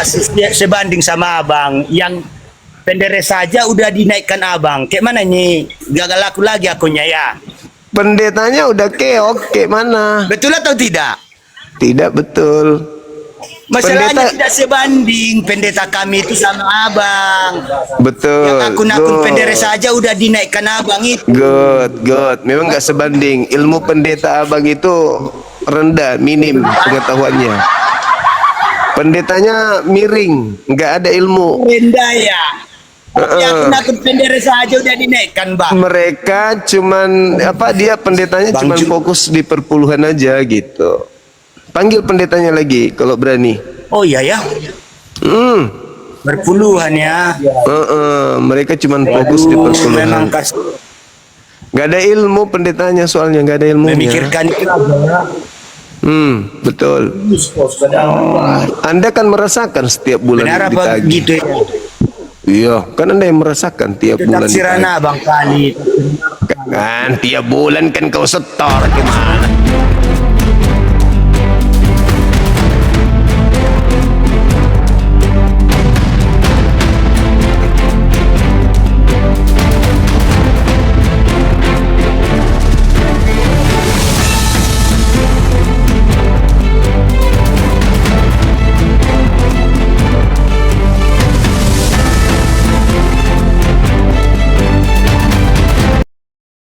sebanding sama abang yang penderes saja udah dinaikkan abang. Kayak mana nih? Gagal laku lagi akunya ya. Pendetanya udah keok, kayak mana? Betul atau tidak? Tidak betul. Masalahnya Pendeta- tidak sebanding pendeta kami itu sama abang. Betul. Yang akun-akun good. penderes saja udah dinaikkan abang itu. Good. Memang nggak sebanding. Ilmu pendeta abang itu rendah, minim pengetahuannya. Pendetanya miring, nggak ada ilmu. Rendah ya. Yang akun-akun penderes saja udah dinaikkan bang. Mereka cuman dia pendetanya Bang cuman Ju- fokus di perpuluhan aja gitu. Panggil pendetanya lagi kalau berani. Oh iya ya. Berpuluhan ya. Mereka cuman fokus di Memang perpuluhan. Gak ada ilmu pendetanya, soalnya gak ada ilmunya. memikirkan itu aja. Betul. Anda kan merasakan setiap bulan Benar apa ditagih. gitu ya? Iya, kan Anda yang merasakan tiap Itu bulan tafsiran ditagih. abang kali. Kan tiap bulan kan kau setor gimana?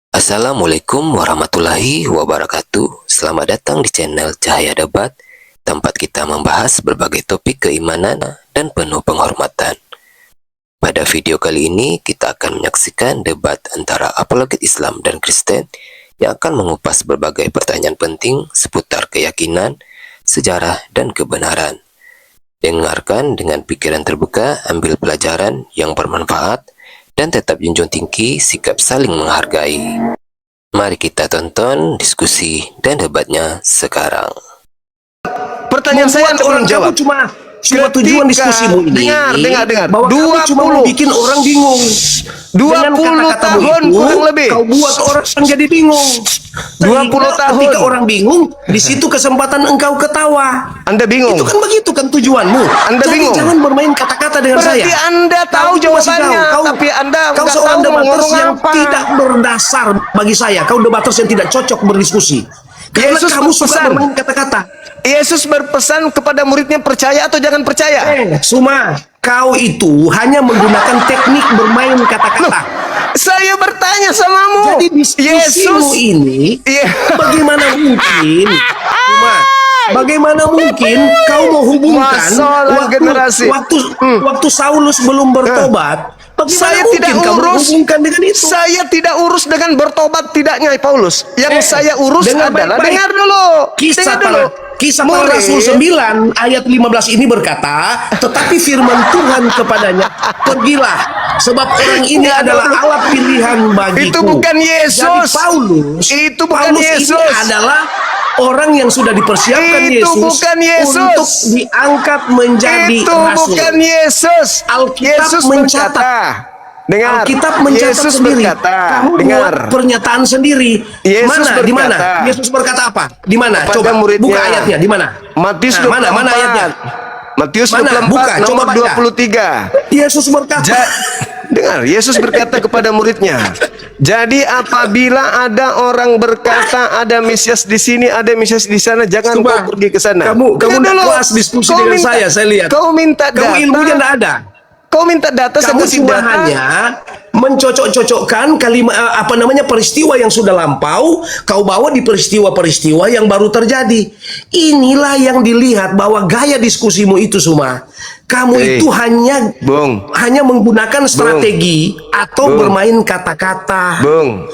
Assalamualaikum warahmatullahi wabarakatuh. Selamat datang di channel Cahaya Debat, tempat kita membahas berbagai topik keimanan dan penuh penghormatan. Pada video kali ini kita akan menyaksikan debat antara apologet Islam dan Kristen yang akan mengupas berbagai pertanyaan penting seputar keyakinan, sejarah, dan kebenaran. Dengarkan dengan pikiran terbuka, ambil pelajaran yang bermanfaat, dan tetap junjung tinggi sikap saling menghargai. Mari kita tonton diskusi dan debatnya sekarang. Pertanyaan saya Anda belum jawab. Cuma tujuan diskusimu ini Dengar. bahwa kamu cuma mau bikin orang bingung. 20 Dengan kata-katamu tahun itu, kurang lebih. kau buat orang jadi bingung. 20 tahun. Ketika orang bingung, di situ kesempatan engkau ketawa. Anda bingung. Itu kan begitu kan tujuanmu. Anda Jadi bingung. jangan bermain kata-kata dengan Berarti saya. Anda tahu Kau masih jawabannya, tahu. tapi Anda kau nggak seorang tahu mau debaters ngomong yang apa. tidak berdasar bagi saya. Kau debaters yang tidak cocok berdiskusi. Karena Yesus kamu suka berpesan. bermain kata-kata. Yesus berpesan kepada muridnya percaya atau jangan percaya. Suma, kau itu hanya menggunakan teknik bermain kata-kata. Saya bertanya samamu. Jadi diskusimu ini, Iya. bagaimana mungkin, Suma, bagaimana mungkin kau mau hubungkan Masalah generasi. waktu Saulus belum bertobat? Bagaimana Saya mungkin tidak kamu urus hubungkan dengan itu? Saya tidak urus dengan bertobat tidaknya Paulus. Yang saya urus dengar adalah baik-baik. dengar dulu. Kisah Dengar dulu. Kisah para Rasul 9 ayat 15 ini berkata, tetapi firman Tuhan kepadanya, pergilah, sebab orang ini adalah alat pilihan bagiku. Itu bukan Yesus. Jadi Paulus, Itu bukan Paulus Yesus. ini adalah orang yang sudah dipersiapkan Itu Yesus, bukan Yesus. untuk diangkat menjadi Itu rasul. bukan Yesus. Alkitab Yesus mencatat. berkata. Dengar. Alkitab mencatat Yesus sendiri. berkata. Kamu Dengar. buat pernyataan sendiri. Yesus Mana? Di mana? berkata. Yesus berkata apa? Di mana? Kepada Coba muridnya. buka ayatnya. Di mana? Matius Nah, 24. mana ayatnya? Matius Mana? 24 Buka, coba nomor baca. 23. Yesus berkata. Dengar, Yesus berkata kepada muridnya, jadi apabila ada orang berkata ada Mesias di sini, ada Mesias di sana, jangan Coba. kau pergi ke sana. Kamu Dengar tidak dulu. kelas diskusi Kau dengan minta- saya lihat. Kau minta Kamu data. ilmunya tidak ada. Kau minta data, saya Kamu kasih cuma data. hanya mencocok-cocokkan kalimat peristiwa yang sudah lampau, kau bawa di peristiwa-peristiwa yang baru terjadi. Inilah yang dilihat bahwa gaya diskusimu itu semua. Kamu itu hanya menggunakan strategi atau bermain kata-kata. Bung,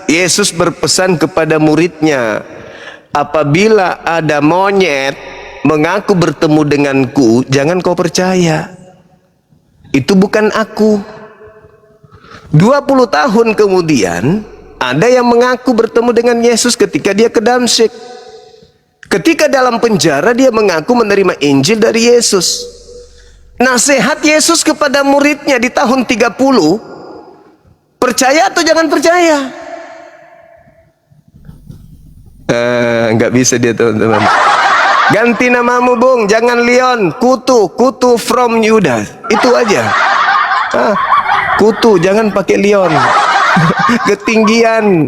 Yesus berpesan kepada muridnya, apabila ada monyet mengaku bertemu denganku, jangan kau percaya. Itu bukan aku. 20 tahun kemudian, ada yang mengaku bertemu dengan Yesus ketika dia ke Damsyik. Ketika dalam penjara, dia mengaku menerima Injil dari Yesus. Nasihat Yesus kepada muridnya di tahun 30, percaya atau jangan percaya? Nggak bisa dia, teman-teman. Ganti namamu Bung, jangan Leon. Kutu from Yuda. Itu aja. Kutu, jangan pakai Leon. Ketinggian,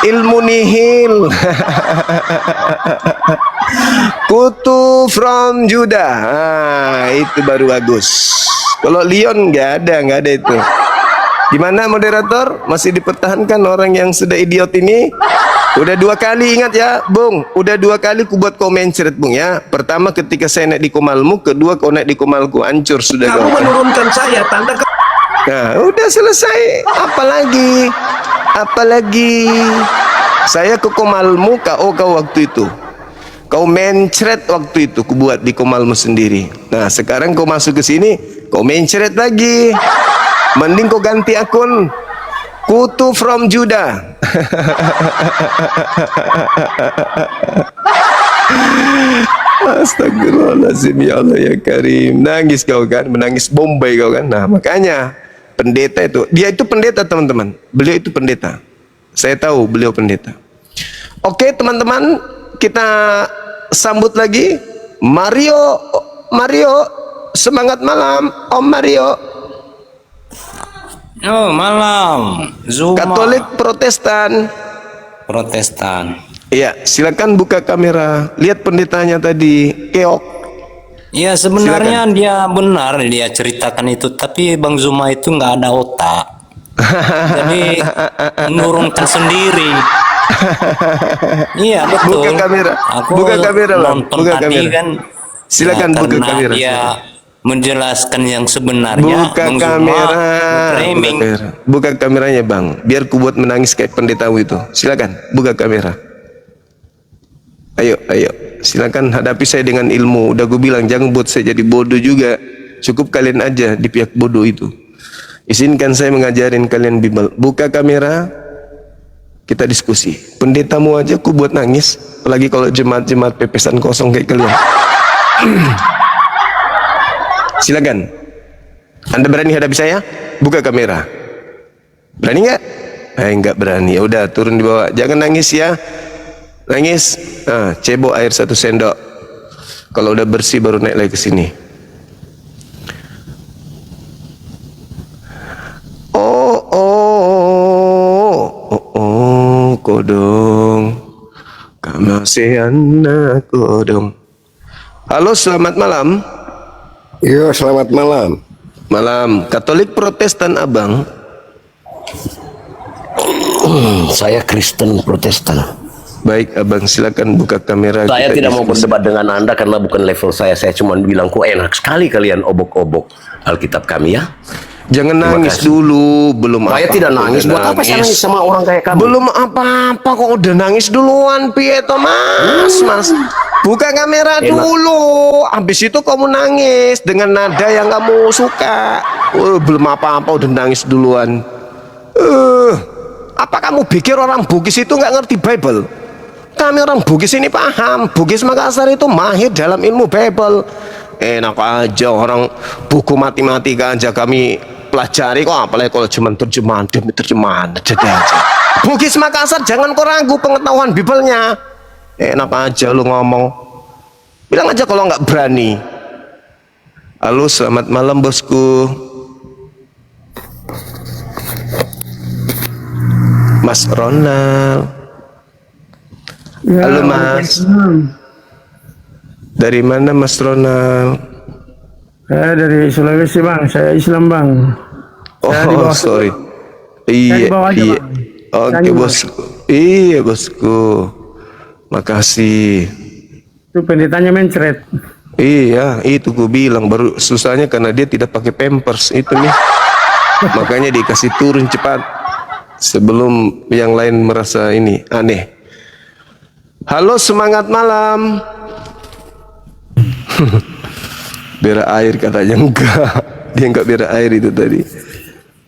ilmu nihil. Kutu from Juda. Itu baru bagus. Kalau Leon nggak ada itu. Gimana moderator? Masih dipertahankan orang yang sudah idiot ini? Udah 2 kali, ingat ya Bung, udah 2 kali ku buat komen ceret Bung ya. Pertama ketika saya naik di komalmu, kedua kau naik di komalku, hancur sudah. Kamu menurunkan saya, tanda Nah, udah selesai. Apalagi saya ke komalmu, kau waktu itu. Kau mencret waktu itu, ku buat di komalmu sendiri. Nah, sekarang kau masuk ke sini, kau mencret lagi. Mending kau ganti akun. Kutu from Juda. Astagfirullahaladzim, ya Allah ya Karim. Nangis kau kan, menangis Bombay kau kan. Nah, makanya pendeta itu, dia itu pendeta teman-teman. Beliau itu pendeta. Saya tahu beliau pendeta. Oke teman-teman, kita sambut lagi Mario. Semangat malam Om Mario. Oh, malam. Zuma. Katolik Protestan. Iya, silakan buka kamera. Lihat pendetanya tadi, keok. Ya sebenarnya dia benar dia ceritakan itu, tapi Bang Zuma itu nggak ada otak. Jadi menurunkan sendiri. Iya betul. Buka kamera. Aku Buka kamera, Bang. nonton Buka tadi kamera. kan. Silakan ya, buka karena kamera. Dia menjelaskan yang sebenarnya. Buka Bang Zuma kamera. framing. Buka kameranya Bang, biar ku buat menangis kayak pendetamu itu. Silakan buka kamera. Ayo, silakan hadapi saya dengan ilmu. Udah gue bilang jangan buat saya jadi bodoh juga. Cukup kalian aja di pihak bodoh itu. Izinkan saya mengajarin kalian Bible. Buka kamera, kita diskusi. Pendetamu aja ku buat nangis, apalagi kalau jemaat-jemaat pepesan kosong kayak kalian. Silakan. Anda berani hadapi saya? Buka kamera. Berani nggak? Nggak berani. Ya udah, turun di bawah. Jangan nangis ya. Nangis. Cebok air 1 sendok. Kalau udah bersih baru naik lagi ke sini. Kodong. Kamasihan kodong. Halo, selamat malam. Iya, selamat malam. Malam. Katolik Protestan Abang. Saya Kristen Protestan. Baik Abang, silakan buka kamera. Saya kita tidak mau diskusi. berdebat dengan Anda karena bukan level saya. Saya cuma bilang kok enak sekali kalian obok-obok Alkitab kami ya. Jangan Terima nangis kasih. dulu, belum Saya apa. tidak nangis. Buat apa saya nangis sama orang kayak kamu? Belum apa-apa kok udah nangis duluan, Pieto Mas. Buka kamera Enak. dulu. Habis itu kamu nangis dengan nada yang kamu suka. Belum apa-apa udah nangis duluan. Apa kamu pikir orang Bugis itu nggak ngerti Bible? Kami orang Bugis ini paham. Bugis Makassar itu mahir dalam ilmu Bible. Enak aja orang buku matematika aja kami pelajari kok, apalagi kalau cuma terjemahan jadi aja. Bugis Makassar jangan kau ragu pengetahuan Biblenya. Enak aja lu ngomong. Bilang aja kalau nggak berani. Halo, selamat malam bosku. Mas Ronald. Ya, Halo Mas. Dari mana Mas Ronald? Saya dari Sulawesi Bang, saya Islam Bang. Saya di Oh bawah- sorry. di Iya bawah aja, iya. Bang. Oke Saya di bawah. bosku. Iya bosku. Makasih. Itu pendetanya mencret. Iya itu gue bilang baru susahnya karena dia tidak pakai pampers itu nih. Makanya dikasih turun cepat sebelum yang lain merasa ini aneh. Halo, semangat malam. Berak air katanya enggak. Dia enggak berak air itu tadi.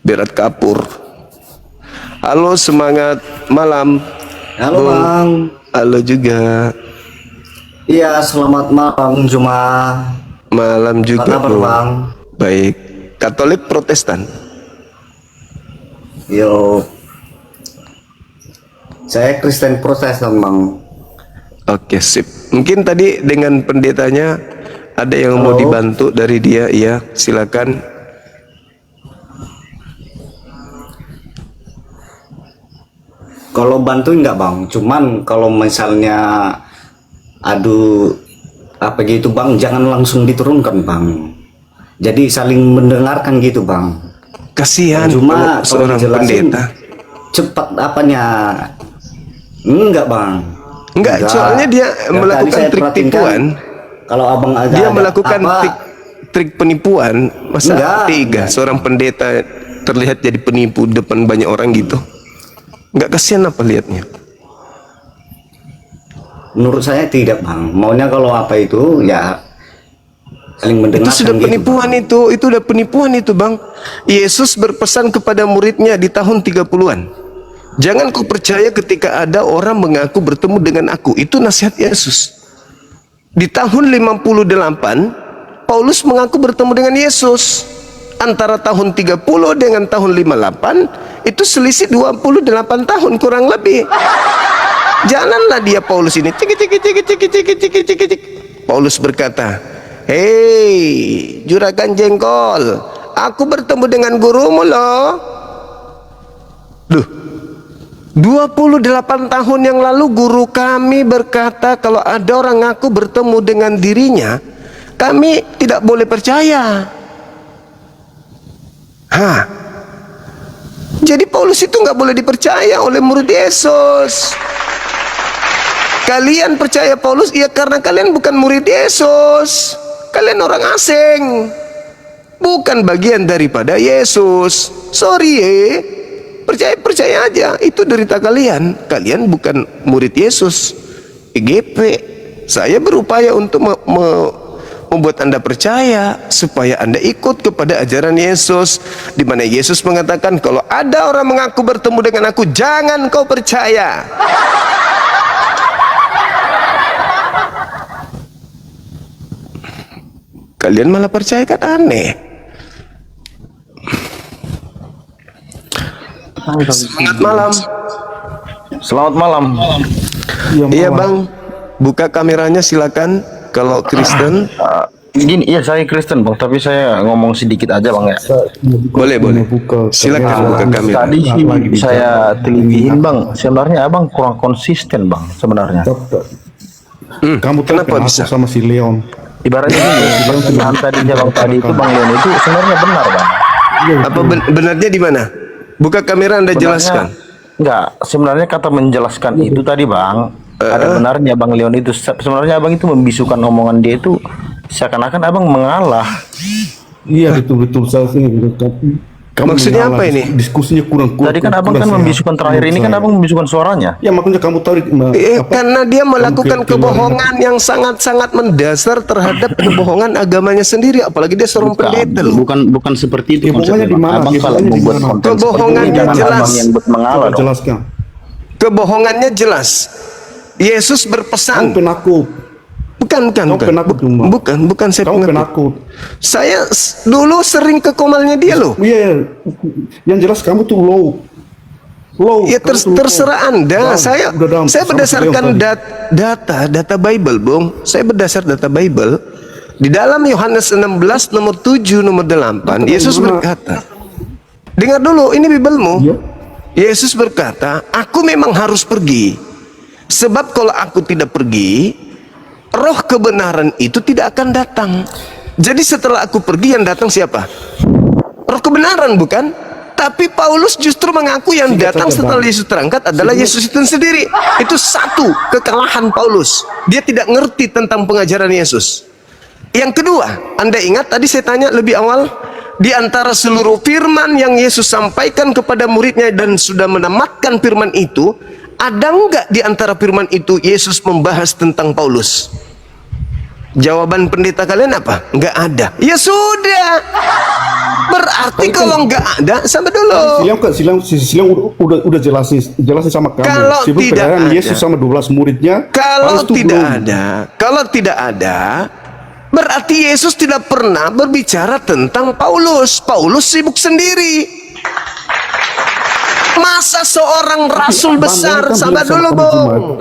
Berat kapur. Halo, semangat malam. Halo Bung. Bang. Halo juga. Iya, selamat malam Juma. Malam juga, Apa kabar, Bung. Bang? Baik. Katolik Protestan. Yo. Saya Kristen Protestan, Bang. Oke, sip. Mungkin tadi dengan pendetanya ada yang mau dibantu dari dia, iya, silakan. Kalau bantu enggak bang, cuman kalau misalnya adu apa gitu bang, jangan langsung diturunkan bang. Jadi saling mendengarkan gitu bang. Kasihan Cuma kalau seorang dijelasin pendeta. cepat apanya? Enggak bang. Enggak, soalnya dia Yang melakukan tadi saya trik perhatiin kan, tipuan. Kalau abang agak Dia ada melakukan apa, trik penipuan. Masa Enggak, tega seorang pendeta terlihat jadi penipu depan banyak orang gitu? Enggak kasihan apa lihatnya? menurut saya tidak bang. Maunya kalau apa itu ya saling mendengarkan. Itu sudah gitu, penipuan Bang. itu udah penipuan itu bang. Yesus berpesan kepada muridnya di tahun 30-an. Jangan kau percaya ketika ada orang mengaku bertemu dengan aku. Itu nasihat Yesus. Di tahun 58, Paulus mengaku bertemu dengan Yesus. Antara tahun 30 dengan tahun 58, itu selisih 28 tahun kurang lebih. Jalanlah dia Paulus ini. Cik. Paulus berkata, "Hei, juragan jengkol, aku bertemu dengan gurumu loh." Duh, 28 tahun yang lalu guru kami berkata kalau ada orang ngaku bertemu dengan dirinya, kami tidak boleh percaya. Hah? Jadi Paulus itu nggak boleh dipercaya oleh murid Yesus. Kalian percaya Paulus? Iya, karena kalian bukan murid Yesus. Kalian orang asing, bukan bagian daripada Yesus. Sorry percaya aja, itu derita kalian. Kalian bukan murid Yesus. EGP, saya berupaya untuk membuat Anda percaya supaya Anda ikut kepada ajaran Yesus, di mana Yesus mengatakan kalau ada orang mengaku bertemu dengan aku, jangan kau percaya. Kalian malah percaya, kan aneh. Selamat malam. Selamat malam. Iya bang, buka kameranya silakan. Kalau Kristen, Gini, iya saya Kristen bang, tapi saya ngomong sedikit aja bang ya. boleh. Silakan buka kamera. Tadi sih saya telitiin bang, sebenarnya abang kurang konsisten bang sebenarnya. Kamu Kenapa bisa? sama si Leon? Ibaratnya gini, pertanyaan tadinya bang tadi itu bang Leon itu sebenarnya benar bang. Apa benarnya di mana? Buka kamera, Anda jelaskan. Enggak, sebenarnya kata menjelaskan itu tadi bang, ada benarnya bang Leon itu. Sebenarnya abang itu membisukan omongan dia itu seakan-akan abang mengalah. Iya betul saya sih. Maksudnya apa ini? Diskusinya kurang. Tadi kan abang kan membisukan terakhir ini kan abang membisukan suaranya. Ya makanya kamu tarik. Karena dia melakukan kebohongan yang sangat-sangat mendasar terhadap kebohongan agamanya sendiri, apalagi dia seorang pendeta. Bukan seperti itu konsepnya, konsepnya. Bang. Abang kalau membuat konten Kebohongannya seperti ini, jangan jelas. abang yang buat mengalah dong. Jelaskan. Kebohongannya jelas. Yesus berpesan. Kamu penakut. Bukan. Bukan saya Kamu penakut. penakut. Saya dulu sering ke komalnya dia loh. Iya. Yang jelas kamu tuh low. Ya terserah Anda. Bang, Saya berdasarkan data Bible, Bung. Saya berdasar data Bible. Di dalam Yohanes 16 nomor 7 nomor 8, Yesus berkata, dengar dulu, ini Biblemu. Iya. Yesus berkata, aku memang harus pergi. Sebab kalau aku tidak pergi, roh kebenaran itu tidak akan datang. Jadi setelah aku pergi, yang datang siapa? Roh kebenaran, bukan? Tapi Paulus justru mengaku yang datang setelah Yesus terangkat adalah Yesus itu sendiri. Itu satu kekalahan Paulus. Dia tidak ngerti tentang pengajaran Yesus. Yang kedua, Anda ingat tadi saya tanya lebih awal, di antara seluruh firman yang Yesus sampaikan kepada muridnya dan sudah menamatkan firman itu, ada enggak di antara firman itu Yesus membahas tentang Paulus? Jawaban pendeta kalian apa? Enggak ada. Ya sudah. Berarti kalau enggak ada, sama dulu. Silang udah jelasin sama kamu. Kalau tidak ada, Yesus sama 12 muridnya. Kalau tidak ada, berarti Yesus tidak pernah berbicara tentang Paulus. Paulus sibuk sendiri. Masa seorang rasul besar, sabar dulu, Bung.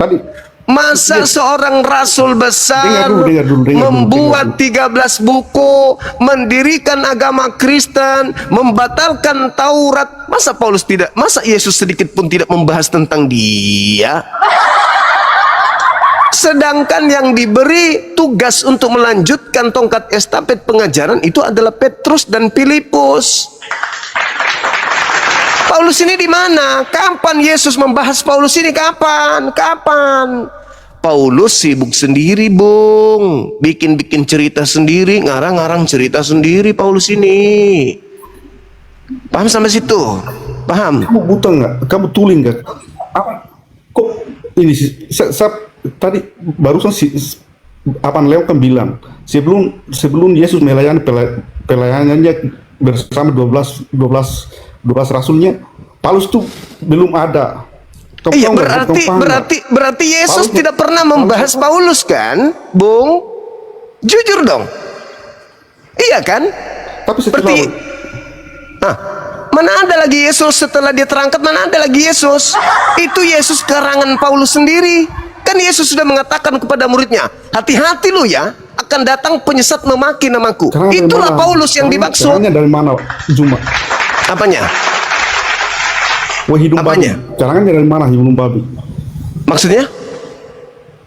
Masa seorang rasul besar Dengar dulu, membuat 13 buku, mendirikan agama Kristen, membatalkan Taurat. Masa Yesus sedikit pun tidak membahas tentang dia? Sedangkan yang diberi tugas untuk melanjutkan tongkat estafet pengajaran itu adalah Petrus dan Filipus. Paulus ini di mana? Kapan Yesus membahas Paulus ini? Kapan? Paulus sibuk sendiri, Bung. Bikin-bikin cerita sendiri, ngarang-ngarang cerita sendiri Paulus ini. Paham sampai situ? Paham? Kamu buta nggak? Kamu tuli nggak? Apa? Kok ini sih? Tadi barusan Leo kan bilang sebelum Yesus melayani pelayanannya bersama 12 rasulnya, Paulus tuh belum ada. Iya, berarti Yesus tidak pernah membahas Paulus kan, Bung? Jujur dong. Iya kan? Tapi setelah mana ada lagi Yesus setelah dia terangkat? Mana ada lagi Yesus? Itu Yesus karangan Paulus sendiri. Kan Yesus sudah mengatakan kepada muridnya, hati-hati lu ya, akan datang penyesat memaki namaku. Itulah Paulus yang dimaksud. Caranya dari mana, Juma? Apanya? Hidung babi. Karangannya dari mana hidung babi? Maksudnya?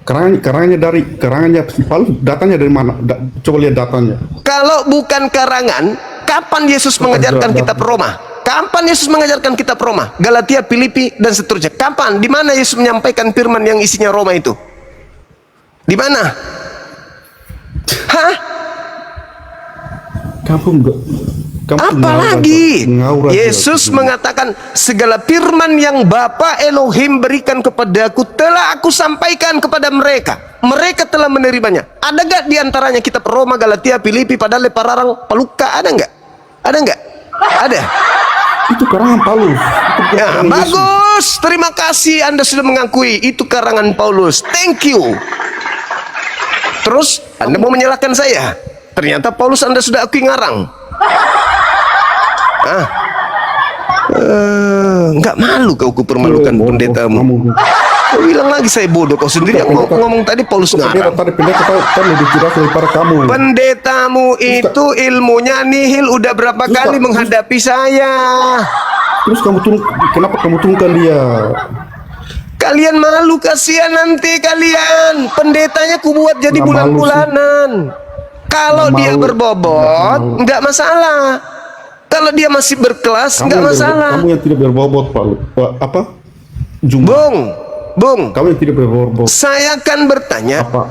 Karangannya Paulus, datanya dari mana? Coba lihat datanya. Kalau bukan karangan, kapan Yesus mengajarkan kitab Roma? Kapan Yesus mengajarkan kitab Roma? Galatia, Filipi, dan seterusnya. Kapan? Di mana Yesus menyampaikan firman yang isinya Roma itu? Di mana? Hah? Apalagi Yesus mengatakan segala firman yang Bapa Elohim berikan kepadaku telah aku sampaikan kepada mereka. Mereka telah menerimanya. Ada gak di antaranya kitab Roma, Galatia, Filipi, Padale, Pararang, Paluka? Ada nggak? Ada nggak? Ada. Itu karangan Paulus. Ya, bagus. Terima kasih Anda sudah mengakui itu karangan Paulus. Thank you. Terus Anda mau menyalahkan saya? Ternyata Paulus Anda sudah akui ngarang. Nggak malu kau permalukan pendetamu. Kau bilang lagi saya bodoh. Kau sendiri yang ngomong tadi Paulus ngarang. Pendeta lebih cerdas daripada kamu. Pendetamu itu ilmunya nihil. Udah berapa kali menghadapi saya. Terus kenapa kamu turunkan dia? Kalian malu, kasihan nanti kalian. Pendetanya kubuat jadi bulan-bulanan. Kalau dia berbobot, nggak masalah. Kalau dia masih berkelas, nggak masalah. Kamu yang tidak berbobot, Pak. Apa? Bung. Kamu yang tidak berbobot. Saya kan bertanya. Apa?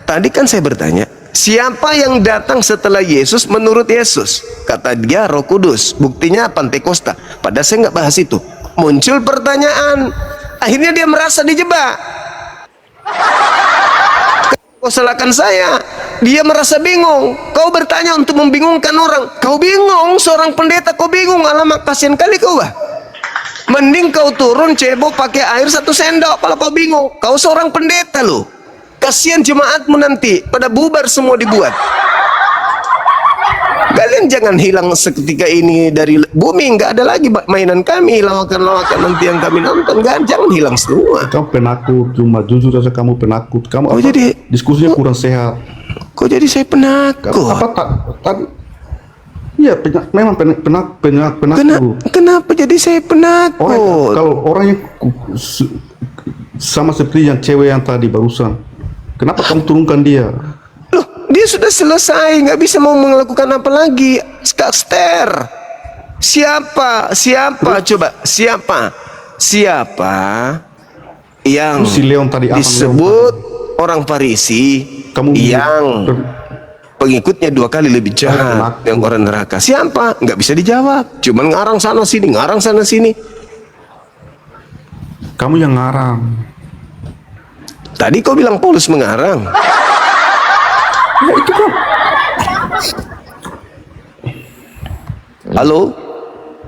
Tadi kan saya bertanya, siapa yang datang setelah Yesus menurut Yesus? Kata dia Roh Kudus. Buktinya Pantekosta. Padahal saya nggak bahas itu. Muncul pertanyaan. Akhirnya dia merasa dijebak. Kau salahkan saya. Dia merasa bingung. Kau bertanya untuk membingungkan orang. Kau bingung, seorang pendeta kau bingung. Alamak, kasihan kali kau, bah. Mending kau turun cebok pakai air 1 sendok. Kalau kau bingung, kau seorang pendeta loh. Kasihan jemaatmu nanti pada bubar semua dibuat. Kalian jangan hilang seketika ini dari bumi. Nggak ada lagi mainan kami, lawakan-lawakan nanti yang kami nonton. Jangan hilang semua. Kamu penakut, cuma jujur saja kamu penakut. Kamu jadi diskusinya kurang sehat. Kok jadi saya penakut? Tadi? Iya, memang penakut. Kenapa jadi saya penakut? Kalau orang yang sama seperti yang cewek yang tadi barusan, kenapa kamu turunkan dia? Loh, dia sudah selesai, nggak bisa mau melakukan apa lagi. Skakster. Siapa? Coba, siapa yang si Leon tadi disebut orang Farisi yang pengikutnya 2 kali lebih jahat yang orang neraka? Siapa? Nggak bisa dijawab. Cuman ngarang sana sini. Kamu yang ngarang. Tadi kau bilang Paulus mengarang. Ya, itu kan.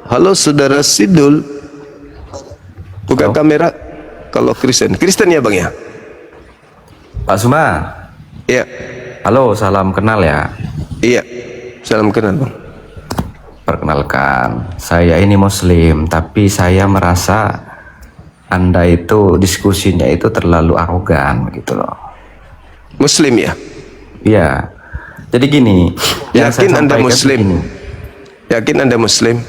Halo saudara Sidul. Buka kamera. Kalau Kristen ya bang ya. Pak Suma. Iya. Halo, salam kenal ya. Iya, salam kenal bang. Perkenalkan, saya ini Muslim, tapi saya merasa Anda itu diskusinya itu terlalu arogan gitu loh. Muslim ya? Iya. Jadi gini, yang Yakin saya Anda sampaikan Muslim? begini. Yakin Anda Muslim?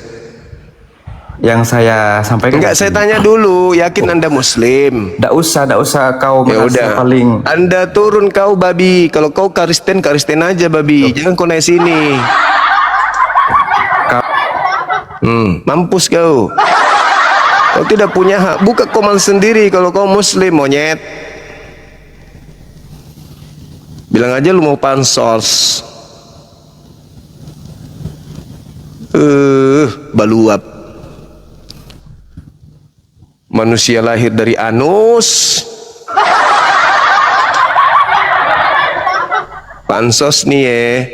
Yang saya sampaikan Enggak, saya tanya dulu, yakin Anda Muslim? Nggak usah kau Ya merasa udah. paling. Anda turun kau babi. Kalau kau Kristen aja babi. Jangan kau naik sini. Mampus kau. Kau tidak punya hak. Buka koman sendiri kalau kau Muslim, monyet. Bilang aja lu mau pansos. Baluap. Manusia lahir dari anus. Pansos nih ya.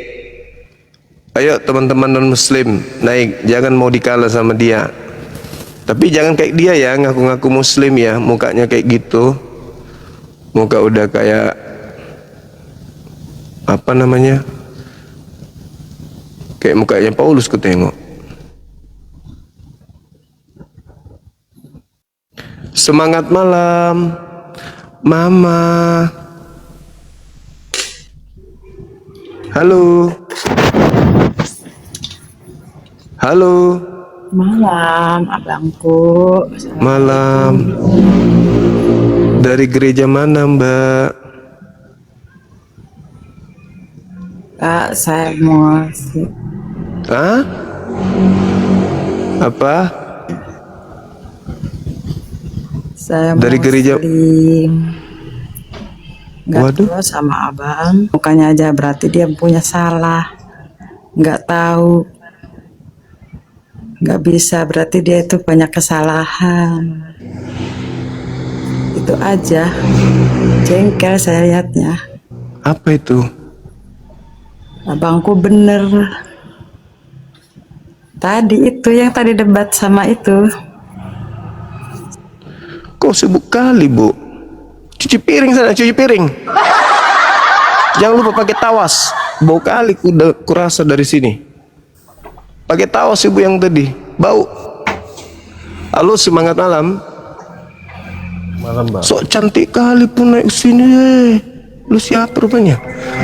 Ayo teman-teman non muslim naik, jangan mau dikalah sama dia. Tapi jangan kayak dia ya, ngaku-ngaku muslim ya, mukanya kayak gitu. Muka udah kayak apa namanya? Kayak mukanya Paulus ku tengok. Semangat malam, Mama. Halo. Halo. Malam, abangku. Malam. Dari gereja mana, Mbak? Kak, saya mau Hah? Apa? saya Dari mau gereja. nggak Waduh. tahu sama abang. Mukanya aja berarti dia punya salah. Nggak tahu. Nggak bisa berarti dia itu banyak kesalahan. Itu aja. Jengkel saya lihatnya. Apa itu? Abangku bener. Tadi itu yang tadi debat sama itu. Kok sibuk kali, Bu? Cuci piring sana, cuci piring. Jangan lupa pakai tawas. Bau kali kurasa dari sini. Pakai tawas ibu yang tadi. Bau. Halo, semangat malam. Malam, Bang. Sok cantik kali pun naik sini. Lu siapa rupanya?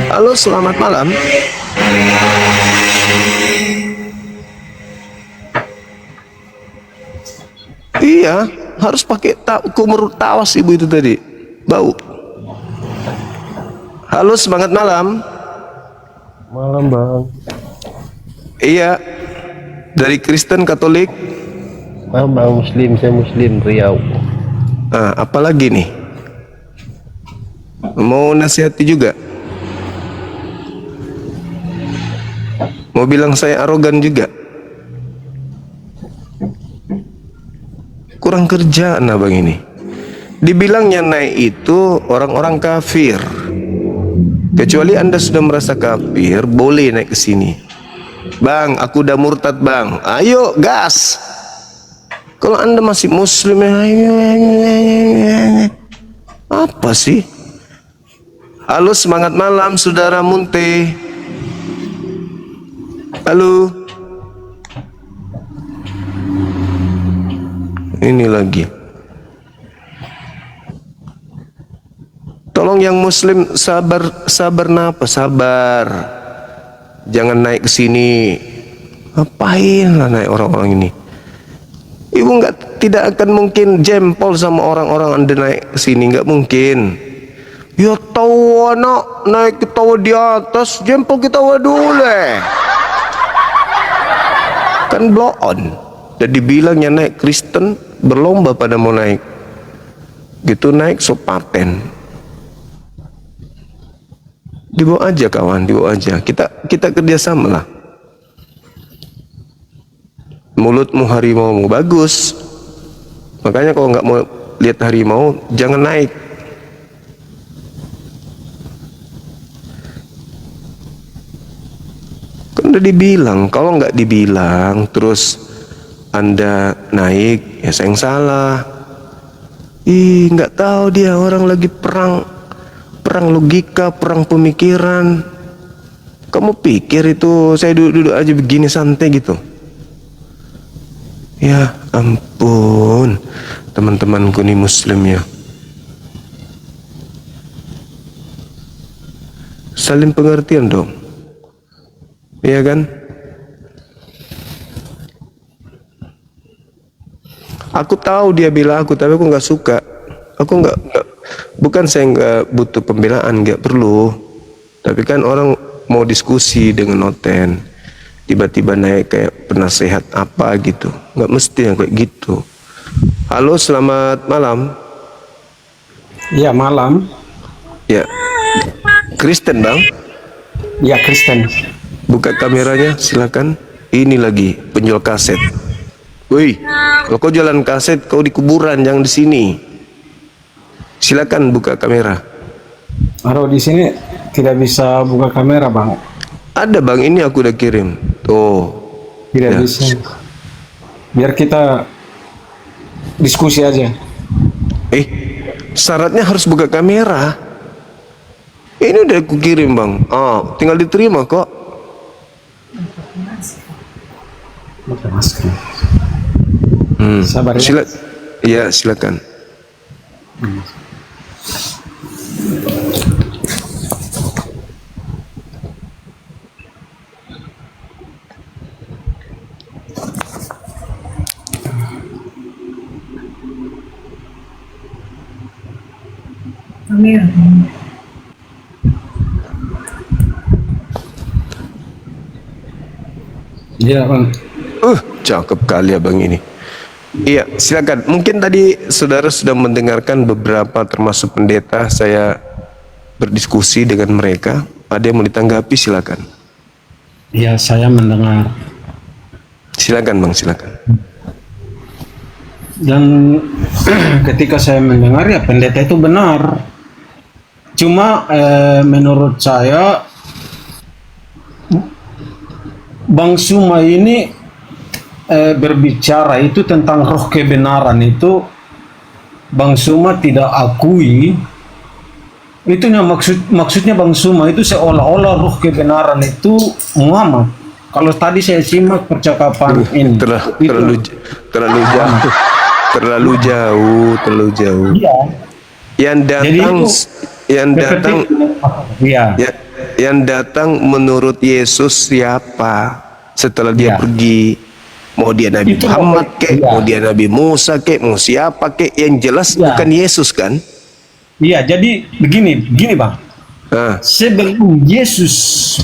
Halo, selamat malam. Iya, harus pakai kumur tawas ibu itu tadi. Bau. Halo, semangat malam. Malam, Bang. Iya. Dari Kristen Katolik. Bang, Muslim, saya Muslim, Riau. Apa lagi nih? Mau nasihati juga? Mau bilang saya arogan juga? Kurang kerjaan abang ini. Dibilangnya naik itu orang-orang kafir. Kecuali Anda sudah merasa kafir, boleh naik ke sini. Bang, aku udah murtad, Bang. Ayo, gas. Kalau Anda masih muslim, apa sih? Halo, semangat malam, Saudara Munte. Halo. Ini lagi. Tolong yang muslim sabar napa, sabar. Jangan naik ke sini. Ngapain lah naik orang-orang ini? Ibu tidak akan mungkin jempol sama orang-orang Anda naik ke sini, nggak mungkin. Ya tahu anak naik kita di atas, jempol kita dulu. Kan blow on. Dan dibilangnya naik Kristen berlomba pada mau naik. Gitu naik so paten. Dibawa aja kawan, dibawa aja. Kita kerjasama lah. Mulutmu harimaumu bagus. Makanya kalau nggak mau lihat harimau, jangan naik. Kan udah dibilang, kalau nggak dibilang, terus Anda naik, ya saya yang salah. Ih, nggak tahu dia orang lagi perang logika, perang pemikiran. Kamu pikir itu saya duduk aja begini santai gitu? Ya ampun. teman-temanku nih muslim ya. Saling pengertian dong. Iya kan? Aku tahu dia bela aku, tapi aku nggak suka. Aku nggak, bukan saya nggak butuh pembelaan, nggak perlu. Tapi kan orang mau diskusi dengan Noten, tiba-tiba naik kayak penasehat apa gitu, nggak mesti yang kayak gitu. Halo, selamat malam. Ya, malam. Ya, Kristen bang. Ya, Kristen. Buka kameranya, silakan. Ini lagi penjual kaset. Woi, kalau kau jalan kaset, kau di kuburan, jangan di sini. Silakan buka kamera. Aduh, di sini tidak bisa buka kamera, Bang. Ada bang, ini aku udah kirim. Tuh. Tidak Ya. bisa. Biar kita diskusi aja. Syaratnya harus buka kamera. Ini udah aku kirim bang. Tinggal diterima kok. Pakai masker. Sabar ya. Silakan. Iya, Bang. Cakep kali abang ini. Iya, silakan. Mungkin tadi saudara sudah mendengarkan beberapa termasuk pendeta saya berdiskusi dengan mereka. Ada yang mau ditanggapi, silakan. Ya, saya mendengar. Silakan bang, silakan. Dan ketika saya mendengar ya pendeta itu benar. Cuma menurut saya Bang Suma ini berbicara itu tentang roh kebenaran itu Bang Suma tidak akui. Itunya maksudnya Bang Suma itu seolah-olah roh kebenaran itu Muhammad. Kalau tadi saya simak percakapan ini terlalu jauh. Iya. Yang datang menurut Yesus siapa? Setelah dia pergi, mau dia Nabi Muhammad kek, mau dia Nabi Musa kek, mau siapa kek, yang jelas bukan Yesus kan? Iya, jadi begini Bang. Sebelum Yesus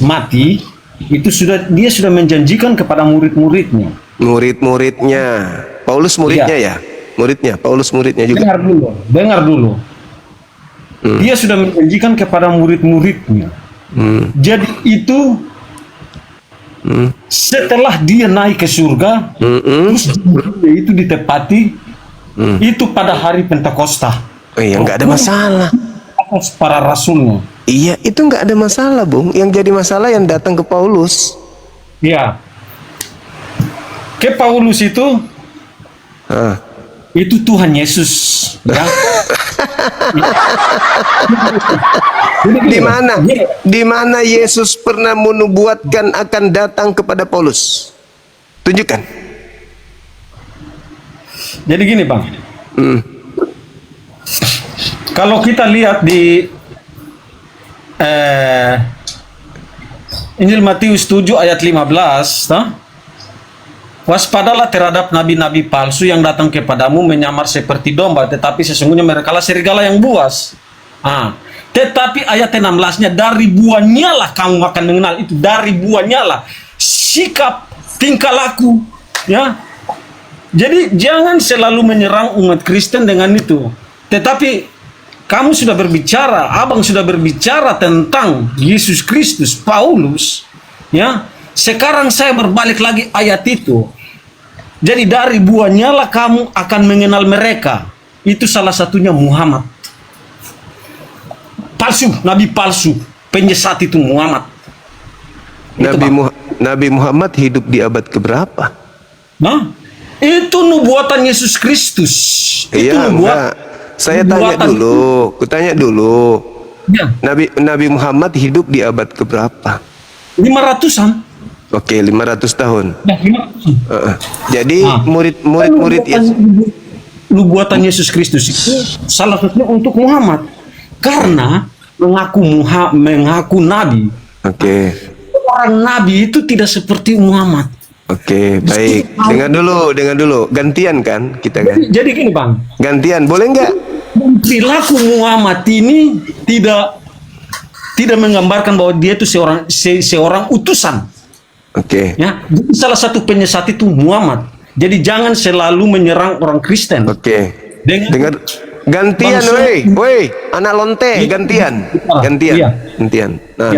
mati, itu dia sudah menjanjikan kepada murid-muridnya. Paulus muridnya ya? Paulus muridnya juga. Dengar dulu. Dia sudah menjanjikan kepada murid-muridnya. Jadi itu setelah dia naik ke surga, terus dia itu ditepati itu pada hari Pentakosta. Nggak ada masalah. Atas para rasulnya. Iya, itu nggak ada masalah, Bung. Yang jadi masalah yang datang ke Paulus. Iya. Ke Paulus itu Tuhan Yesus. Ya. Di mana Yesus pernah menubuatkan akan datang kepada Paulus? Tunjukkan. Jadi gini Bang, kalau kita lihat di Injil Matius 7 ayat 15, waspadalah terhadap nabi-nabi palsu yang datang kepadamu menyamar seperti domba, tetapi sesungguhnya merekalah serigala yang buas. Tetapi ayat 16-nya, dari buahnya lah kamu akan mengenal. Itu dari buahnya lah sikap, tingkah laku, ya. Jadi jangan selalu menyerang umat Kristen dengan itu. Tetapi kamu sudah berbicara, abang sudah berbicara tentang Yesus Kristus, Paulus, ya. Sekarang saya berbalik lagi ayat itu. Jadi dari buahnya lah kamu akan mengenal mereka. Itu salah satunya Muhammad. Palsu, nabi palsu, penyesat itu Muhammad. Nabi Muhammad hidup di abad keberapa? Itu nubuatan Yesus Kristus. Iya, saya tanya dulu. Ya. Nabi Muhammad hidup di abad keberapa? 500-an. Oke, 500 tahun. Ya, 500. Jadi murid-murid Yesus. nubuatan Yesus Kristus itu salah satunya untuk Muhammad, karena mengaku nabi. Oke. Orang nabi itu tidak seperti Muhammad. Oke, baik. Dengar dulu. Gantian kan kita kan? Jadi gini Bang. Gantian, boleh nggak? Perilaku Muhammad ini tidak menggambarkan bahwa dia itu seorang utusan. Oke. Ya, jadi salah satu penyesat itu Muhammad. Jadi jangan selalu menyerang orang Kristen. Oke. Dengar. Gantian, woi, anak lonte, gantian. Nah,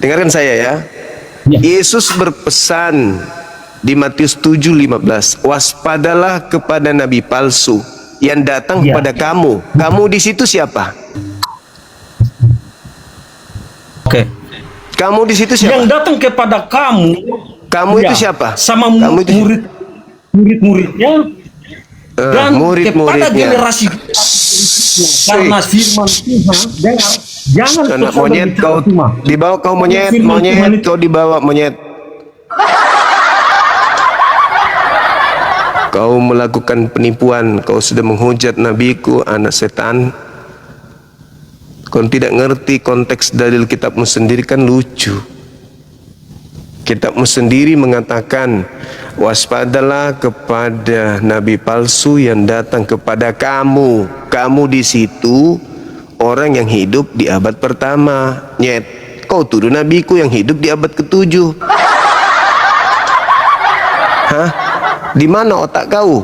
dengarkan saya ya. Yesus berpesan di Matius 7:15, waspadalah kepada nabi palsu yang datang kepada kamu. Kamu di situ siapa? Oke. Kamu di situ siapa? Yang datang kepada kamu. Kamu itu siapa? Sama murid-muridnya. Dan kepada generasi karena firman Tuhan, jangan anak monyet kau dibawa, kau monyet kau dibawa monyet. Kau melakukan penipuan, kau sudah menghujat nabiku, anak setan. Kau tidak ngerti konteks dalil kitabmu sendiri, kan lucu. Kitabmu sendiri mengatakan, waspadalah kepada nabi palsu yang datang kepada kamu. Kamu di situ orang yang hidup di abad pertama. Nyet, kau tuduh nabiku yang hidup di abad ke-7. Hah? Di mana otak kau?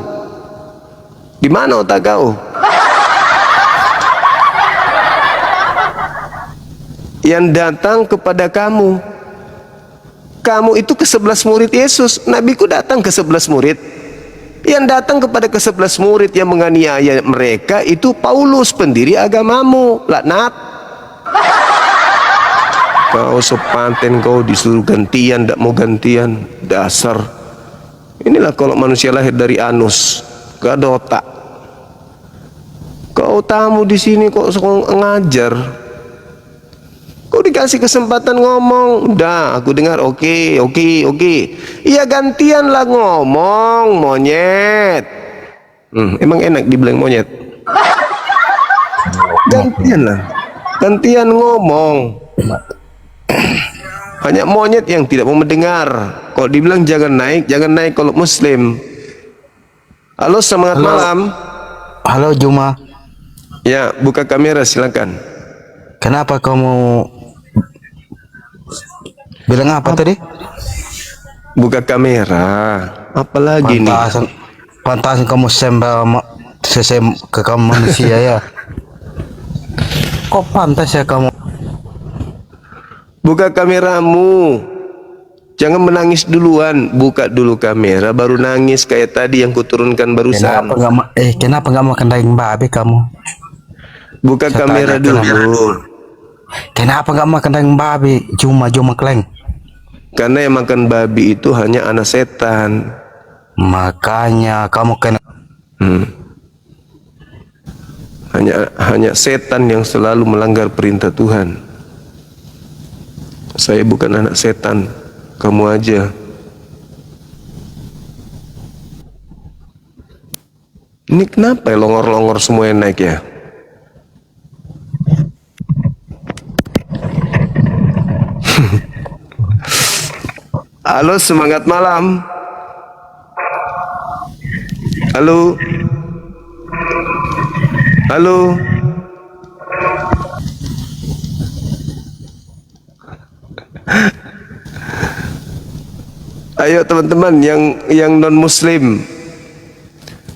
Di mana otak kau? Yang datang kepada kamu. Kamu itu ke-11 murid Yesus. Nabiku datang ke-11 murid. Yang datang kepada ke-11 murid yang menganiaya mereka itu Paulus, pendiri agamamu. Laknat. Kau sepanten, kau disuruh gantian, tidak mau gantian. Dasar. Inilah kalau manusia lahir dari anus, gak ada otak. Kau tamu di sini kok ngajar. Kau dikasih kesempatan ngomong, udah aku dengar, oke. Iya gantian lah ngomong, monyet. Emang enak dibilang monyet? Gantian ngomong. Banyak monyet yang tidak mau mendengar. Kalau dibilang jangan naik kalau muslim. Halo, semangat malam. Halo Juma. Ya, buka kamera silakan. Kenapa kamu bilang apa tadi? Buka kamera. Apalagi nih? Pantasan kamu sembah ke kamu manusia ya. Kok pantas ya kamu? Buka kameramu. Jangan menangis duluan. Buka dulu kamera baru nangis kayak tadi yang kuturunkan barusan. Kenapa nggak makan daging babi kamu? Buka kamera dulu. Kenapa nggak makan daging babi? Cuma kleng. Karena yang makan babi itu hanya anak setan. Makanya kamu kena. Hanya setan yang selalu melanggar perintah Tuhan. Saya bukan anak setan, kamu aja. Ini kenapa ya longor-longor semua yang naik ya? Halo, semangat malam. Halo. Ayo teman-teman yang non muslim,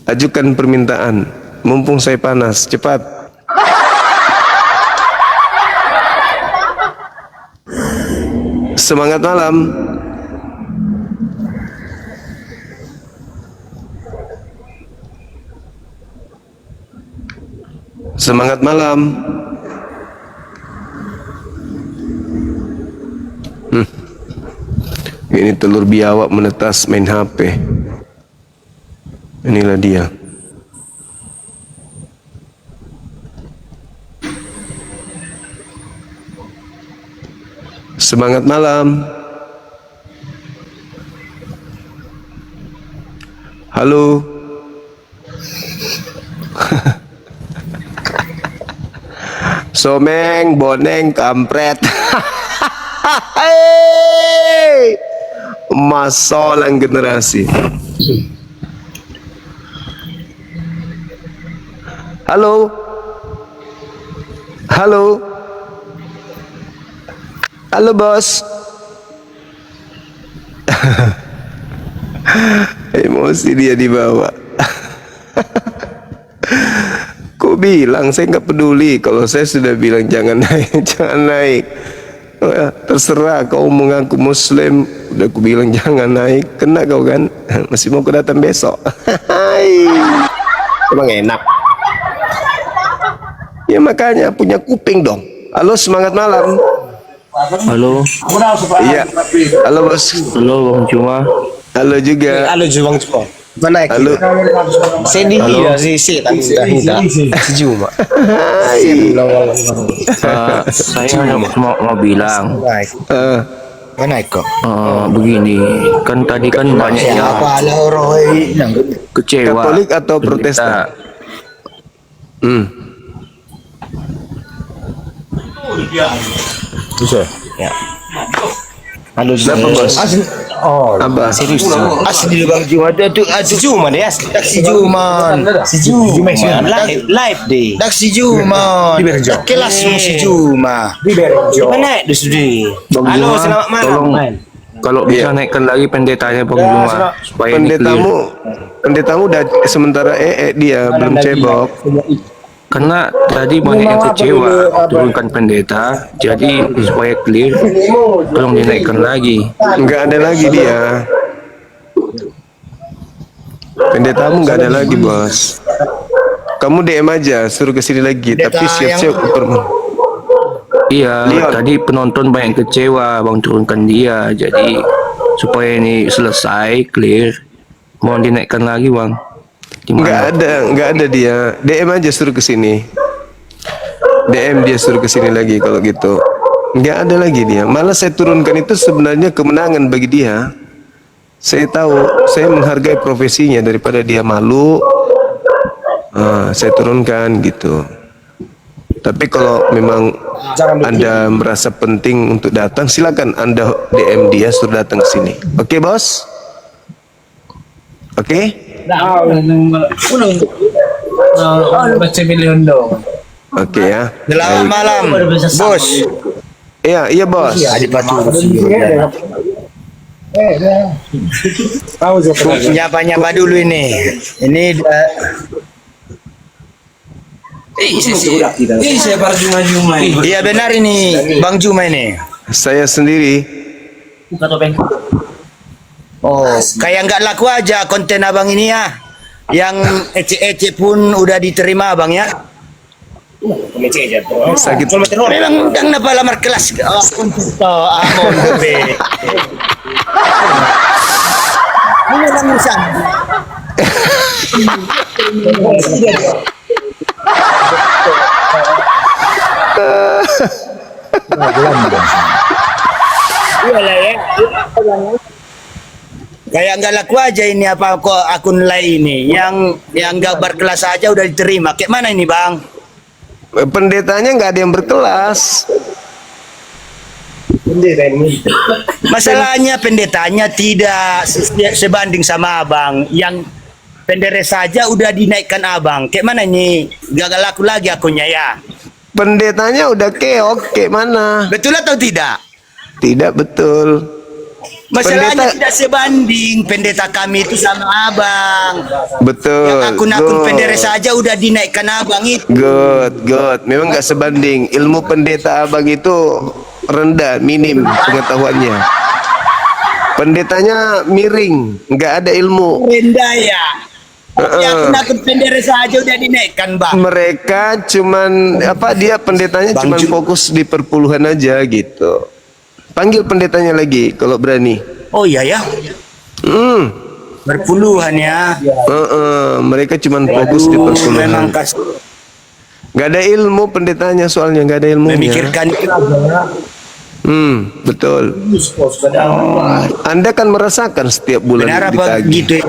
ajukan permintaan. Mumpung saya panas, cepat. Semangat malam. Semangat malam. Ini telur biawak menetas main HP. Inilah dia. Semangat malam. Halo. Someng, boneng, kampret. Hey! Masalah generasi. Halo. Halo. Halo, bos. Emosi dia dibawa. Kok bilang saya nggak peduli kalau saya sudah bilang jangan naik, jangan naik. Terserah kau mengaku muslim, udah aku bilang jangan naik, kena kau kan. Masih mau aku datang besok. Emang enak. Ya makanya punya kuping dong. Halo, semangat malam. Halo. Iya. Halo, bos. Halo Bang Cuma. Halo juga. Halo Bang Cuma. Mana Halo. Sendi Halo. si Juma. Saya hanya mau bilang Mana kok? begini, kan tadi kan banyak yang kecewa. Katolik atau Protestan? Bisa. Ya. Halo, Kenapa, bos? Apa? Serius. Asli Bang Juma ada si Juma deh, si Juma. Si Juma live deh. Dak si Juma. Kelas si Juma. Mana itu sudah? Halo, selamat malam. Tolong, kalau bisa naikkan lagi pendetanya Bang Juma supaya ini clear. Pendetamu udah sementara dia belum cebok. Karena tadi banyak yang kecewa turunkan pendeta, jadi supaya clear tolong dinaikkan lagi. Nggak ada lagi dia. Pendetamu nggak ada lagi, bos. Kamu DM aja, suruh kesini lagi. Tapi siap-siap Iya, Leon. tadi penonton banyak kecewa, Bang turunkan dia. Jadi supaya ini selesai clear, mohon dinaikkan lagi, Bang. nggak ada dia. DM aja suruh kesini. DM dia suruh kesini lagi kalau gitu. Nggak ada lagi dia. Malah saya turunkan itu sebenarnya kemenangan bagi dia. Saya tahu, saya menghargai profesinya daripada dia malu. Saya turunkan gitu. Tapi kalau memang Anda merasa penting untuk datang, silakan Anda DM dia suruh datang ke sini. Oke, bos? Oke? Oke ya. Selamat malam, bos. Iya bos. Nyapa dulu ini. Ini iya benar ini Bang Juma ini. Saya sendiri. Oh, kayak nggak laku aja konten abang ini ya. Yang ecek-ecek pun udah diterima abang ya. Sakit. Memang udah napa lamar kelas. Amon gobe. Ini langsung. Kayak nggak laku aja ini apa kok akun lain ini yang nggak berkelas aja udah diterima. Kayak mana ini bang? Pendetanya nggak ada yang berkelas. Masalahnya pendetanya tidak sebanding sama abang. Yang penderes saja udah dinaikkan abang. Kayak mana ini? Gak laku lagi akunnya ya. Pendetanya udah keok. Kayak mana? Betul atau tidak? Tidak betul. Masalahnya tidak sebanding pendeta kami itu sama abang. Betul. Yang akun-akun penderes saja udah dinaikkan abang itu. Good. Memang nggak sebanding. Ilmu pendeta abang itu rendah, minim pengetahuannya. Pendetanya miring, nggak ada ilmu. Rendah ya. Akun-akun penderes saja udah dinaikkan bang. Mereka cuman dia pendetanya cuman fokus di perpuluhan aja gitu. Panggil pendetanya lagi kalau berani. Oh iya ya. Berpuluhan ya. Mereka cuman fokus di perpuluhan. Gak ada ilmu pendetanya soalnya, gak ada ilmunya. Memikirkan betul. Anda kan merasakan setiap bulan benar apa ditagih. gitu ya?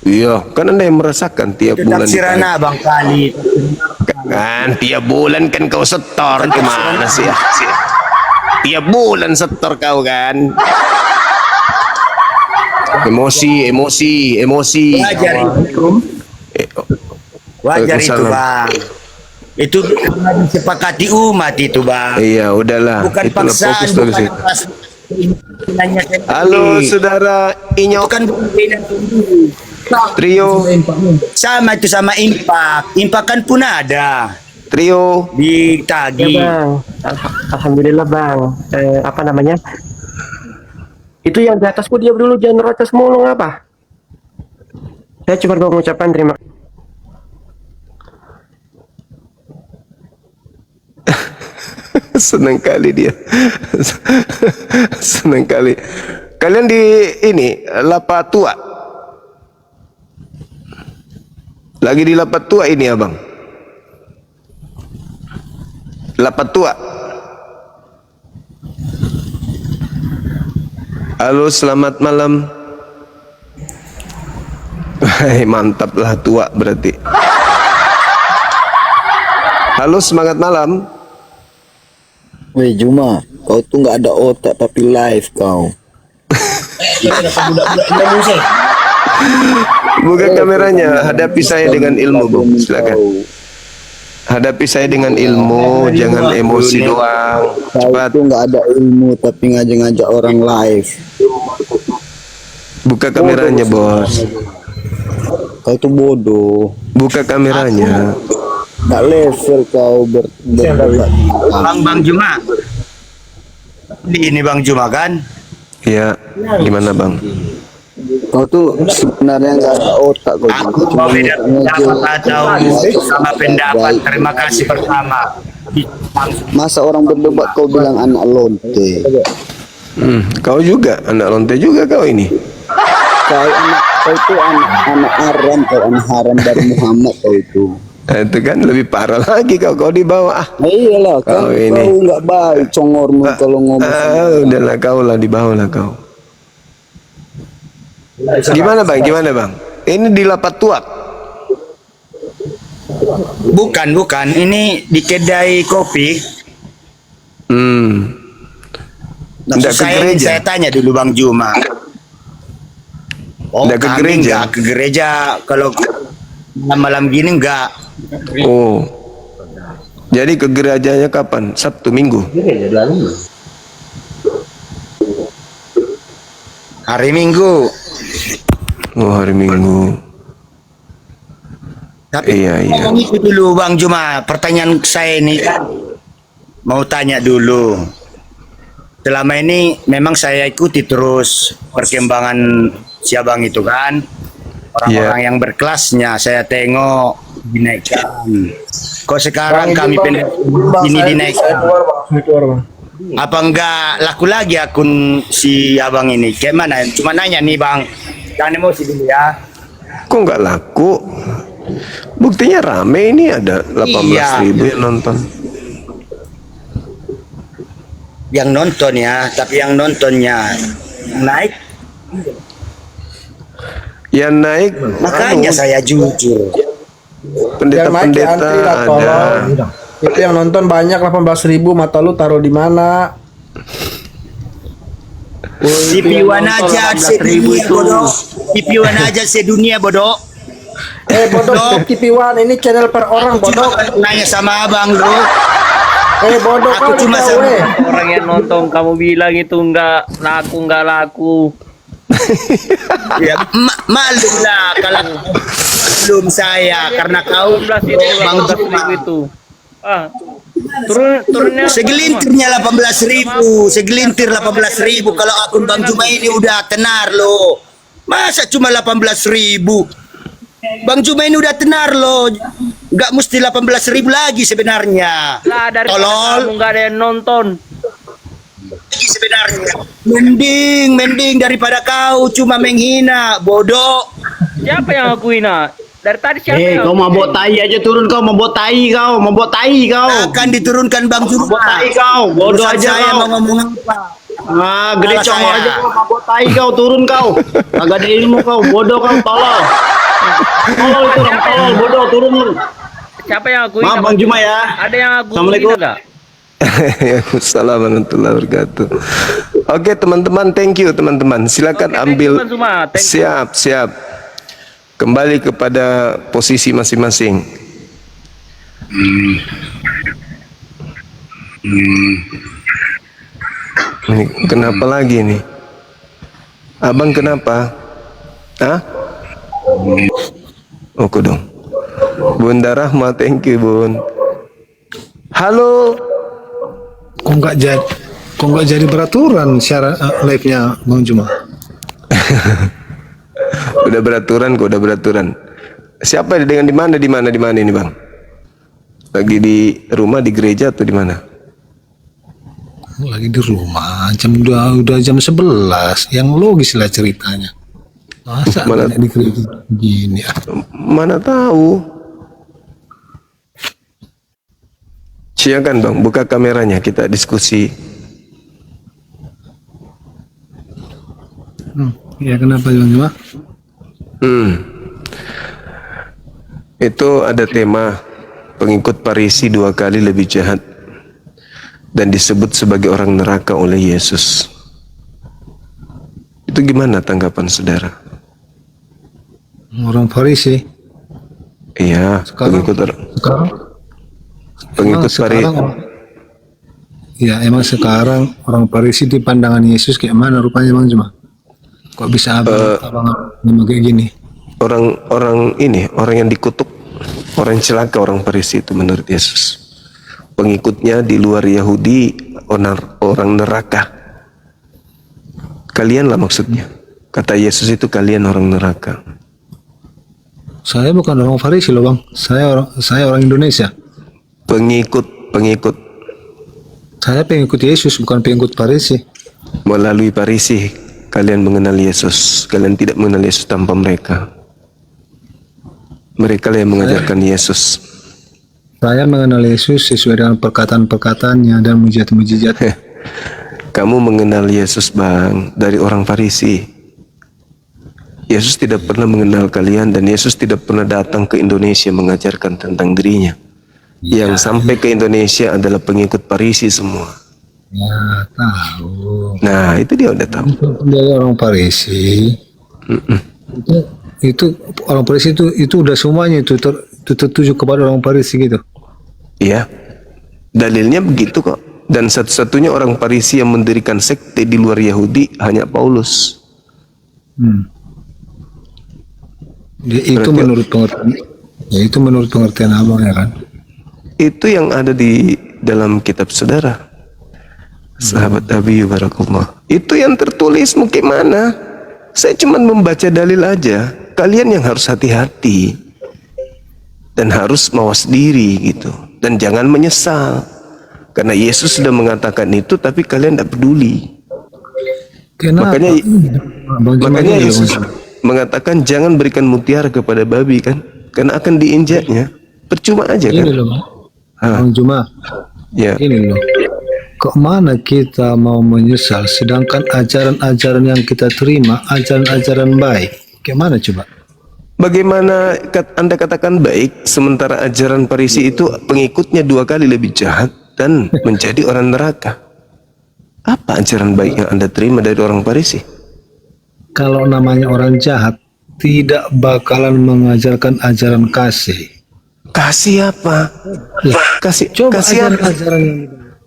Iya, kan Anda yang merasakan tiap Itu bulan. taksiran abang kali. Kan tiap bulan kan kau setor, gimana sih? Tiap bulan setor kau kan. Emosi. Wajar itu. Wajar itu bang. Itu disepakati umat itu bang. Iya, udahlah. Bukan Itulah paksaan, fokus bukan situ. pas. Halo saudara Inyok. Bukan Trio. Sama itu sama impak. Impak kan pun ada. Trio. Ditagi. Ya, bang. Alhamdulillah bang. Apa namanya? Itu yang di atasku dia dulu, jangan rotas mulu apa? Saya cuma mau mengucapkan terima kasih. Senang kali dia. Senang kali. Kalian di ini Lapak Tua. Lagi di Lapak Tua ini abang. Lapak Tua. Halo, selamat malam. Mantap lah tua berarti. Halo, semangat malam. Weh Juma, kau tuh nggak ada otak tapi live kau. Buka kameranya, hadapi saya dengan ilmu, Bung. Silakan. Hadapi saya dengan ilmu, jangan emosi doang. Kau tuh nggak ada ilmu tapi ngajak-ngajak orang live. Buka kameranya, bos. Kau tuh bodoh. Buka kameranya. Nggak level kau Bang Juma. Ini Bang Juma kan? Iya. Gimana bang? Kau tuh sebenarnya nggak ada otak kau. Aku mau beda pendapat atau sama pendapat. Terima kasih pertama. Masa orang berdebat kau bilang anak lonte. Kau juga anak lonte juga kau ini. Kau itu anak haram, kau anak haram dari Muhammad kau itu. Itu kan lebih parah lagi kau di bawah. Iyalah kan kau ini. Kau nggak baik congormu kalau ngomong. Udahlah kau lah di bawah lah kau. Gimana bang? Ini di Lapak Tua. Bukan. Ini di kedai kopi. Nggak ke gereja. Saya tanya dulu Bang Juma. Nggak ke gereja. Nggak ke gereja kalau malam gini enggak. Oh. Jadi ke gerejanya kapan? Sabtu, Minggu? Hari Minggu. Oh, hari Minggu. Tapi iya. ngomong itu dulu Bang Juma. Pertanyaan saya ini kan mau tanya dulu. Selama ini memang saya ikuti terus perkembangan si abang itu kan. Orang-orang yang berkelasnya saya tengok dinaikkan. Kok sekarang kami ini dinaikkan? Apa enggak laku lagi akun si abang ini? Kayak mana? Cuma nanya nih bang. Jangan emosi dulu ya. Kok enggak laku? Buktinya rame ini ada 18.000 yang nonton. Yang nonton ya, tapi yang nontonnya naik. Yang naik. Makanya saya jujur. Pendeta-pendeta ada. Itu yang nonton banyak 18.000, mata lu taruh di mana? TV-wan aja sedunia bodoh. TV-wan aja sedunia bodoh. Bodoh, TV-wan ini channel per orang bodoh. Nanya sama abang lu. Bodoh aku cuma orang yang nonton kamu bilang itu enggak laku. Ya, malu lah kalau belum saya karena kau Bang itu. Turunnya segelintirnya 18.000, segelintir 18.000. Kalau akun Bang Juma ini udah tenar loh. Masa cuma 18.000? Bang Juma ini udah tenar loh. Nggak mesti 18.000 lagi sebenarnya. Lah dari kamu nggak ada yang nonton. Sebenarnya mending daripada kau cuma menghina bodoh. Siapa yang aku hina? Dari tadi siapa yang kau mau bawa tai aja turun kau, mau bawa tai kau. Akan diturunkan Bang Juma. Bawa tai kau, bodoh aja saya kau. mau ngomong apa? Ah, gede Malah congol saya. aja kau mabok tai kau, turun kau. Agak ada ilmu kau, bodoh kau, tolol. Tolol itu orang tolol, bodoh, turun lu. Siapa yang aku Maaf Bang Juma ya. Ada yang aku Assalamualaikum. enggak? Assalamualaikum warahmatullahi wabarakatuh. Oke teman-teman, thank you teman-teman. Silakan ambil. Bang Zuma. Thank you. Siap. Kembali kepada posisi masing-masing. Ini kenapa lagi nih? Abang kenapa? Hah? Oke dong. Bunda Rahma, thank you Bun. Halo. Kok nggak jadi peraturan syarat live-nya Bang Juma? Udah beraturan kok, udah beraturan. Siapa dengan di mana ini Bang? Lagi di rumah, di gereja atau di mana? Lagi di rumah, udah jam 11. Yang logis lah ceritanya. Masa Mana- di gereja gini? Mana tahu. Silakan Bang, buka kameranya, kita diskusi. Ya kenapa Bang Juma? Itu ada tema pengikut Farisi 2 kali lebih jahat dan disebut sebagai orang neraka oleh Yesus. Itu gimana tanggapan saudara? Orang Farisi. Iya, pengikut Farisi. Ya emang sekarang orang Farisi di pandangan Yesus kayak mana rupanya Bang Juma? Kok bisa abang kayak gini? Orang yang dikutuk, orang celaka, orang Farisi itu menurut Yesus. Pengikutnya di luar Yahudi, orang neraka. Kalian lah maksudnya. Kata Yesus itu kalian orang neraka. Saya bukan orang Farisi loh Bang. Saya orang Indonesia. Pengikut. Saya pengikut Yesus, bukan pengikut Farisi. Melalui Farisi kalian mengenal Yesus. Kalian tidak mengenal Yesus tanpa mereka. Mereka lah yang mengajarkan Yesus. Saya mengenal Yesus sesuai dengan perkataan-perkataannya dan mujizat-mujizat. Kamu mengenal Yesus Bang dari orang Farisi. Yesus tidak pernah mengenal kalian dan Yesus tidak pernah datang ke Indonesia mengajarkan tentang dirinya. Yang sampai ke Indonesia adalah pengikut Farisi semua. Ya tahu. Nah itu dia udah tahu. Dia orang Farisi. Itu orang Farisi itu udah semuanya itu tertuju kepada orang Farisi gitu. Iya. Dalilnya begitu kok. Dan satu-satunya orang Farisi yang mendirikan sekte di luar Yahudi hanya Paulus. Itu menurut pengertian. Ya itu menurut pengertian abang ya kan. Itu yang ada di dalam kitab saudara. Sahabat Abi Barakallah. Itu yang tertulis mungkin mana? Saya cuma membaca dalil aja. Kalian yang harus hati-hati dan harus mawas diri gitu. Dan jangan menyesal. Karena Yesus sudah mengatakan itu, tapi kalian tidak peduli. Kenapa? Makanya Yesus mengatakan jangan berikan mutiara kepada babi kan, karena akan diinjaknya. Percuma aja kan. Ini loh, Bang Juma. Ya. Ini loh. Kok mana kita mau menyesal, sedangkan ajaran-ajaran yang kita terima ajaran-ajaran baik. Gimana coba? Bagaimana Anda katakan baik, sementara ajaran Farisi itu pengikutnya 2 kali lebih jahat dan menjadi orang neraka. Apa ajaran baik yang Anda terima dari orang Farisi? Kalau namanya orang jahat, tidak bakalan mengajarkan ajaran kasih. Kasih apa? Kasih, Coba kasih apa? ajaran yang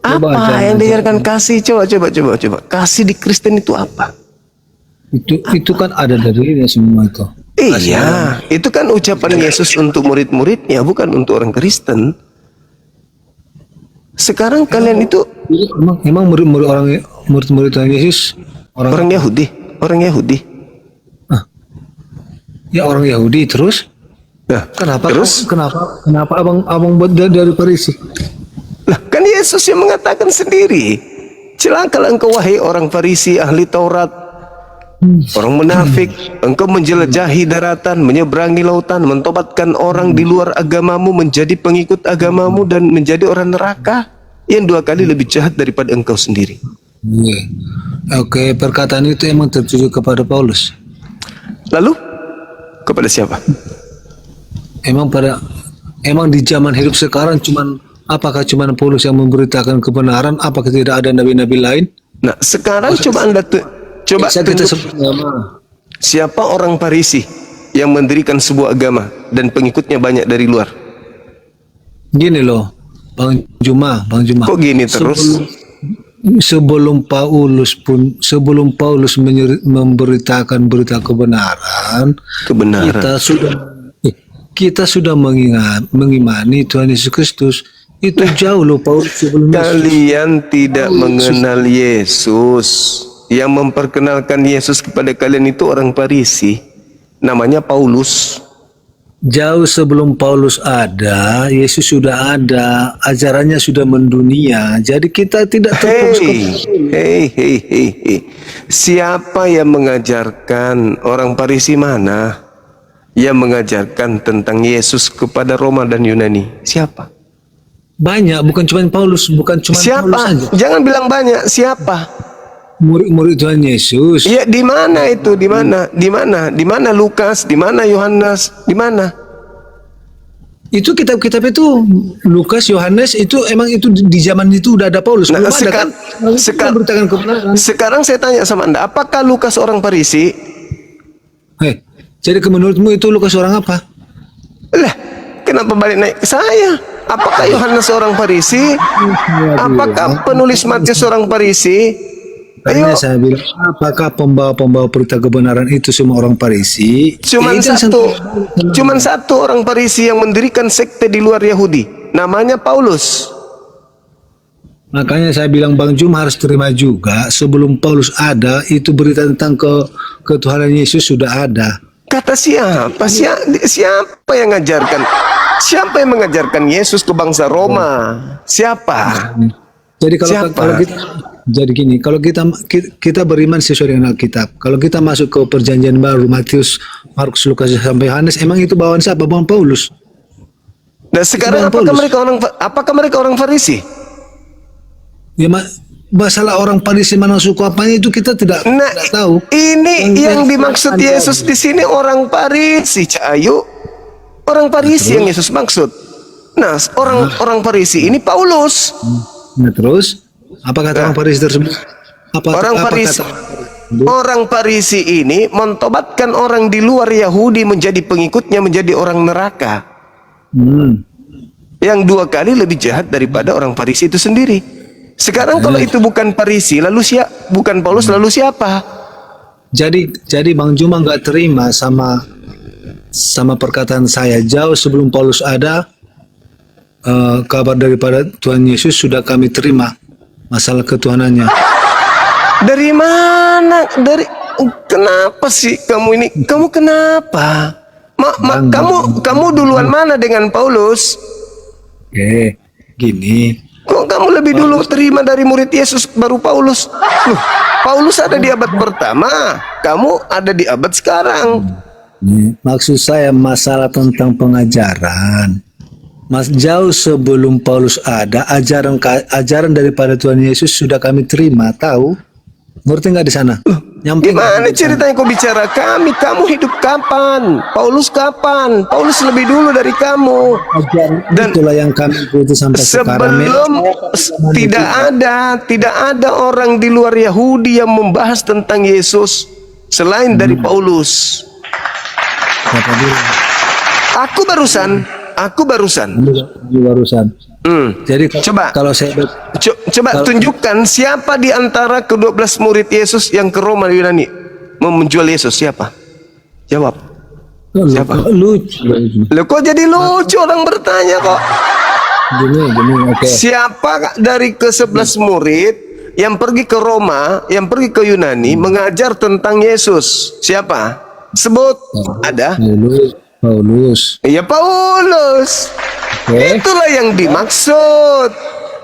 Apa yang diajarkan kasih? Coba. Kasih di Kristen itu apa? Itu kan ada dalilnya semua itu. Iya, itu kan ucapan Yesus untuk murid-muridnya, bukan untuk orang Kristen. Sekarang kalian itu emang murid-murid orang Yesus orang Yahudi. Ya orang Yahudi terus. Nah, kenapa terus? Kenapa abang buat dari Farisi? Lah, kan Yesus yang mengatakan sendiri, celakalah engkau wahai orang Farisi ahli Taurat, orang munafik, engkau menjelajahi daratan, menyeberangi lautan, mentobatkan orang di luar agamamu menjadi pengikut agamamu dan menjadi orang neraka yang 2 kali lebih jahat daripada engkau sendiri. Iya. Oke, perkataan itu emang tertuju kepada Paulus. Lalu kepada siapa? Emang di zaman hidup sekarang apakah cuman Paulus yang memberitakan kebenaran? Apakah tidak ada nabi-nabi lain? Nah, sekarang coba Anda coba tunjuk siapa orang Farisi yang mendirikan sebuah agama dan pengikutnya banyak dari luar. Gini loh, Bang Juma. Kok gini terus? Sebelum Paulus memberitakan berita kebenaran, kita sudah mengimani Tuhan Yesus Kristus. Itu jauh loh Paulus sebelum kalian tidak mengenal Yesus. Yang memperkenalkan Yesus kepada kalian itu orang Farisi, namanya Paulus. Jauh sebelum Paulus ada, Yesus sudah ada, ajarannya sudah mendunia. Jadi kita tidak terfokus. Siapa yang mengajarkan? Orang Farisi mana yang mengajarkan tentang Yesus kepada Roma dan Yunani? Siapa? Banyak, bukan cuma Paulus, siapa? Paulus saja. Jangan bilang banyak, siapa? Murid-murid Tuhan Yesus. Iya, di mana itu? Di mana? Di mana? Di mana Lukas? Di mana Yohanes? Di mana? Itu kitab-kitab itu Lukas, Yohanes itu emang itu di zaman itu udah ada Paulus. Nah, sekarang saya tanya sama Anda, apakah Lukas orang Farisi? Jadi menurutmu itu Lukas orang apa? Lah, kenapa balik naik ke saya? Apakah Yohanes orang Farisi? Apakah penulis Matius orang Farisi? Ayo. Saya bilang, apakah pembawa-pembawa berita kebenaran itu semua orang Farisi? Cuman satu orang Farisi yang mendirikan sekte di luar Yahudi, namanya Paulus. Makanya saya bilang Bang Jum harus terima juga, sebelum Paulus ada, itu berita tentang ketuhanan Yesus sudah ada. Kata siapa? Siapa yang ngajarkan? Siapa yang mengajarkan Yesus ke bangsa Roma? Siapa? Jadi kalau kita beriman sesuai dengan Alkitab. Kalau kita masuk ke Perjanjian Baru, Matius, Markus, Lukas sampai Yohanes, emang itu bawaan siapa? Bawaan Paulus. Dan sekarang apakah mereka orang Farisi? Ya, masalah orang Farisi mana suku apanya itu kita tidak tahu. Ini yang dimaksud Yesus di sini orang Farisi, Cahayu. Orang Farisi yang Yesus maksud. Nah, orang Farisi ini Paulus. Nah, terus apa kata orang Farisi tersebut? Orang Farisi ini mentobatkan orang di luar Yahudi menjadi pengikutnya, menjadi orang neraka. Yang 2 kali lebih jahat daripada orang Farisi itu sendiri. Sekarang kalau itu bukan Farisi, lalu bukan Paulus, lalu siapa? Jadi Bang Juma nggak terima sama perkataan saya. Jauh sebelum Paulus ada, kabar daripada Tuhan Yesus sudah kami terima, masalah ketuhanannya. Dari mana? Kenapa sih kamu ini? Kamu kenapa? Kamu duluan mana dengan Paulus? Gini. Kok kamu lebih dulu terima dari murid Yesus baru Paulus? Paulus ada di abad pertama, kamu ada di abad sekarang. Maksud saya masalah tentang pengajaran. Jauh sebelum Paulus ada, ajaran daripada Tuhan Yesus sudah kami terima, tahu? Ngerti nggak di sana? Gimana ceritanya kau bicara kami? Kamu hidup kapan? Paulus kapan? Paulus lebih dulu dari kamu. Dan itulah yang kami ikuti sampai sekarang. Tidak ada orang di luar Yahudi yang membahas tentang Yesus selain dari Paulus. Aku barusan. Jadi coba tunjukkan siapa di antara ke-12 murid Yesus yang ke Roma Yunani menjual Yesus, siapa? Jawab. Siapa? Lucu. Loh, kok jadi lucu orang bertanya kok? Okay. Siapa dari ke-11 murid yang pergi ke Roma, yang pergi ke Yunani mengajar tentang Yesus? Siapa? Sebut. Ada? Paulus. Iya, Paulus. Itulah yang dimaksud,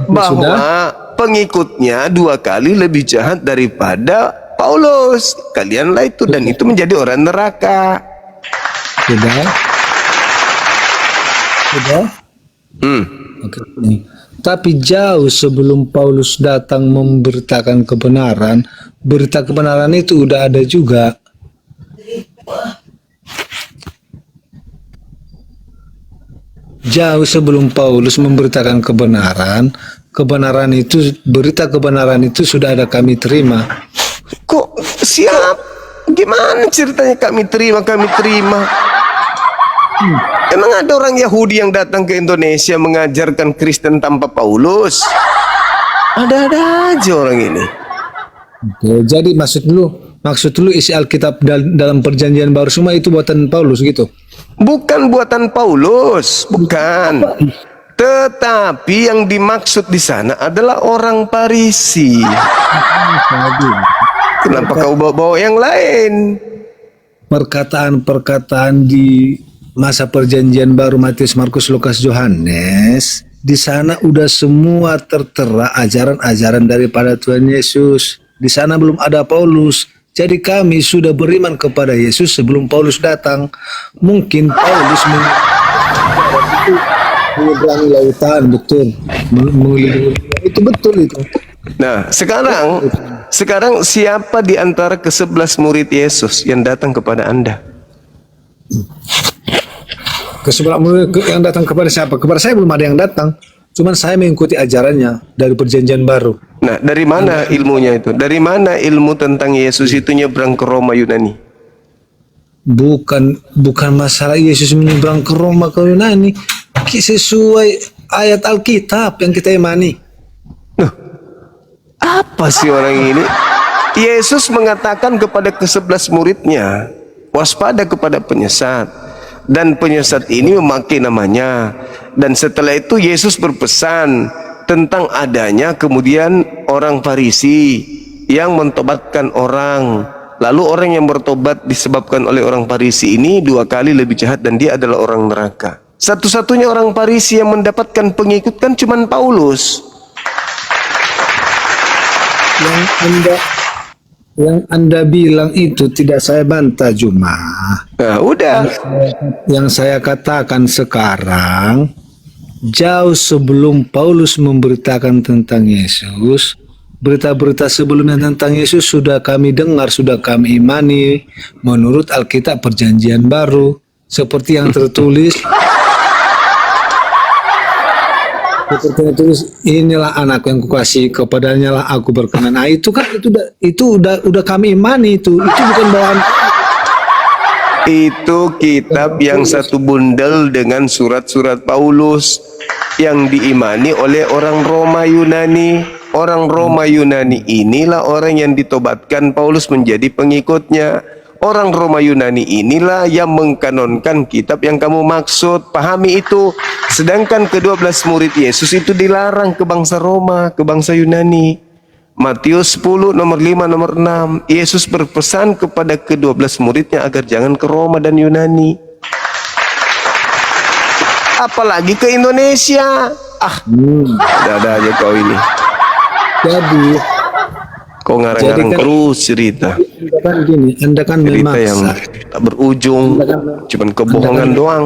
bahwa pengikutnya 2 kali lebih jahat daripada Paulus. Kalianlah itu, dan itu menjadi orang neraka. Sudah. Oke. Tapi jauh sebelum Paulus datang memberitakan kebenaran, berita kebenaran itu udah ada juga. Jauh sebelum Paulus memberitakan kebenaran, berita kebenaran itu sudah ada kami terima. Kok siap? Gimana ceritanya kami terima? Emang ada orang Yahudi yang datang ke Indonesia mengajarkan Kristen tanpa Paulus? Ada-ada aja orang ini. Oke, jadi maksud lu isi Alkitab dalam perjanjian baru semua itu buatan Paulus gitu? Bukan buatan Paulus, bukan. Tetapi yang dimaksud di sana adalah orang Farisi. Kenapa kau bawa-bawa yang lain? Perkataan-perkataan di masa perjanjian baru Matius, Markus, Lukas, Yohanes, di sana udah semua tertera ajaran-ajaran daripada Tuhan Yesus. Di sana belum ada Paulus. Jadi kami sudah beriman kepada Yesus sebelum Paulus datang. Mungkin Paulus menyeberangi lautan, betul. Itu betul itu. Nah, sekarang siapa di antara ke-11 murid Yesus yang datang kepada Anda? Ke-11 murid yang datang kepada siapa? Kepada saya belum ada yang datang. Cuman saya mengikuti ajarannya dari perjanjian baru. Nah, dari mana ilmunya itu? Dari mana ilmu tentang Yesus itu nyebrang ke Roma Yunani? Bukan masalah Yesus menyeberang ke Roma ke Yunani. Sesuai ayat Alkitab yang kita imani. Apa sih orang ini? Yesus mengatakan kepada ke-11 muridnya, waspada kepada penyesat. Dan penyesat ini memakai namanya. Dan setelah itu Yesus berpesan tentang adanya kemudian orang Farisi yang mentobatkan orang. Lalu orang yang bertobat disebabkan oleh orang Farisi ini 2 kali lebih jahat dan dia adalah orang neraka. Satu-satunya orang Farisi yang mendapatkan pengikut kan cuman Paulus. Yang Anda bilang itu tidak saya bantah, Juma. Nah, udah. Yang saya katakan sekarang, jauh sebelum Paulus memberitakan tentang Yesus, berita-berita sebelumnya tentang Yesus sudah kami dengar, sudah kami imani menurut Alkitab Perjanjian Baru, seperti yang tertulis. Inilah anak yang kukasihi, kepadanya lah aku berkenan. Nah, itu kan udah kami imani itu bukan bawaan. Itu kitab yang satu bundel dengan surat-surat Paulus yang diimani oleh orang Roma Yunani. Orang Roma Yunani inilah orang yang ditobatkan Paulus menjadi pengikutnya. Orang Roma Yunani inilah yang mengkanonkan kitab yang kamu maksud. Pahami itu. Sedangkan ke-12 murid Yesus itu dilarang ke bangsa Roma, ke bangsa Yunani. Matius 10 nomor 5 nomor 6. Yesus berpesan kepada ke-12 muridnya agar jangan ke Roma dan Yunani. Apalagi ke Indonesia. Ada aja kau ini. Jadi kau ngarang-ngarang terus cerita. Anda kan cerita yang tak berujung, cuman kebohongan doang.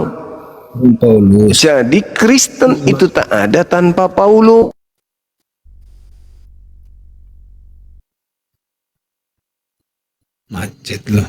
Paulus. Jadi Kristen itu tak ada tanpa Paulus. Macet loh.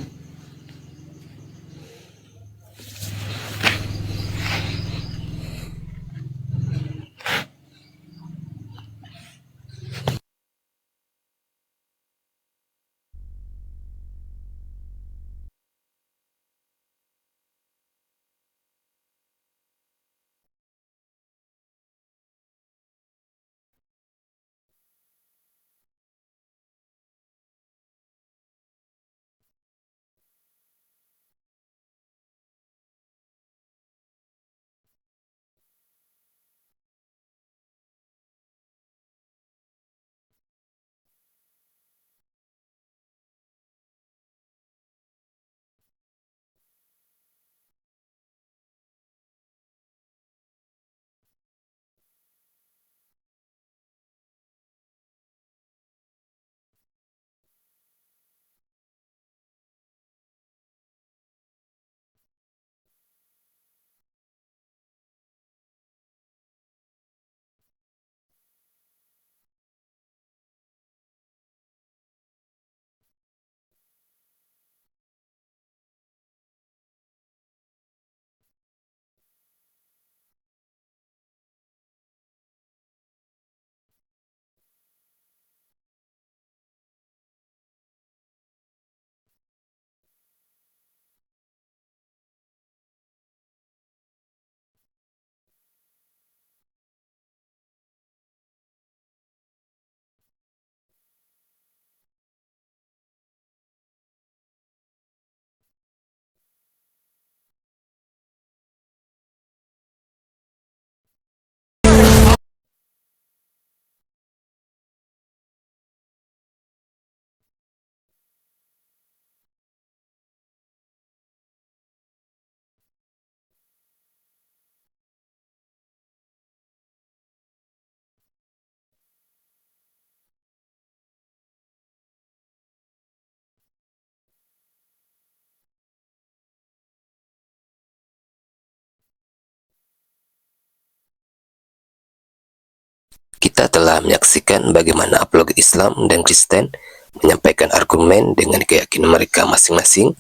Kita telah menyaksikan bagaimana apologet Islam dan Kristen menyampaikan argumen dengan keyakinan mereka masing-masing.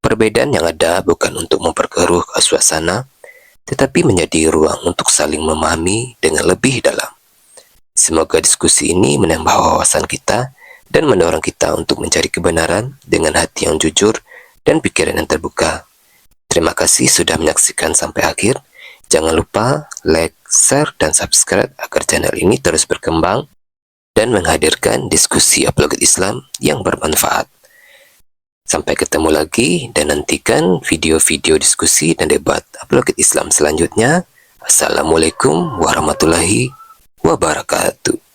Perbedaan yang ada bukan untuk memperkeruh suasana, tetapi menjadi ruang untuk saling memahami dengan lebih dalam. Semoga diskusi ini menambah wawasan kita dan mendorong kita untuk mencari kebenaran dengan hati yang jujur dan pikiran yang terbuka. Terima kasih sudah menyaksikan sampai akhir. Jangan lupa like, share, dan subscribe agar channel ini terus berkembang dan menghadirkan diskusi apologet Islam yang bermanfaat. Sampai ketemu lagi dan nantikan video-video diskusi dan debat apologet Islam selanjutnya. Assalamualaikum warahmatullahi wabarakatuh.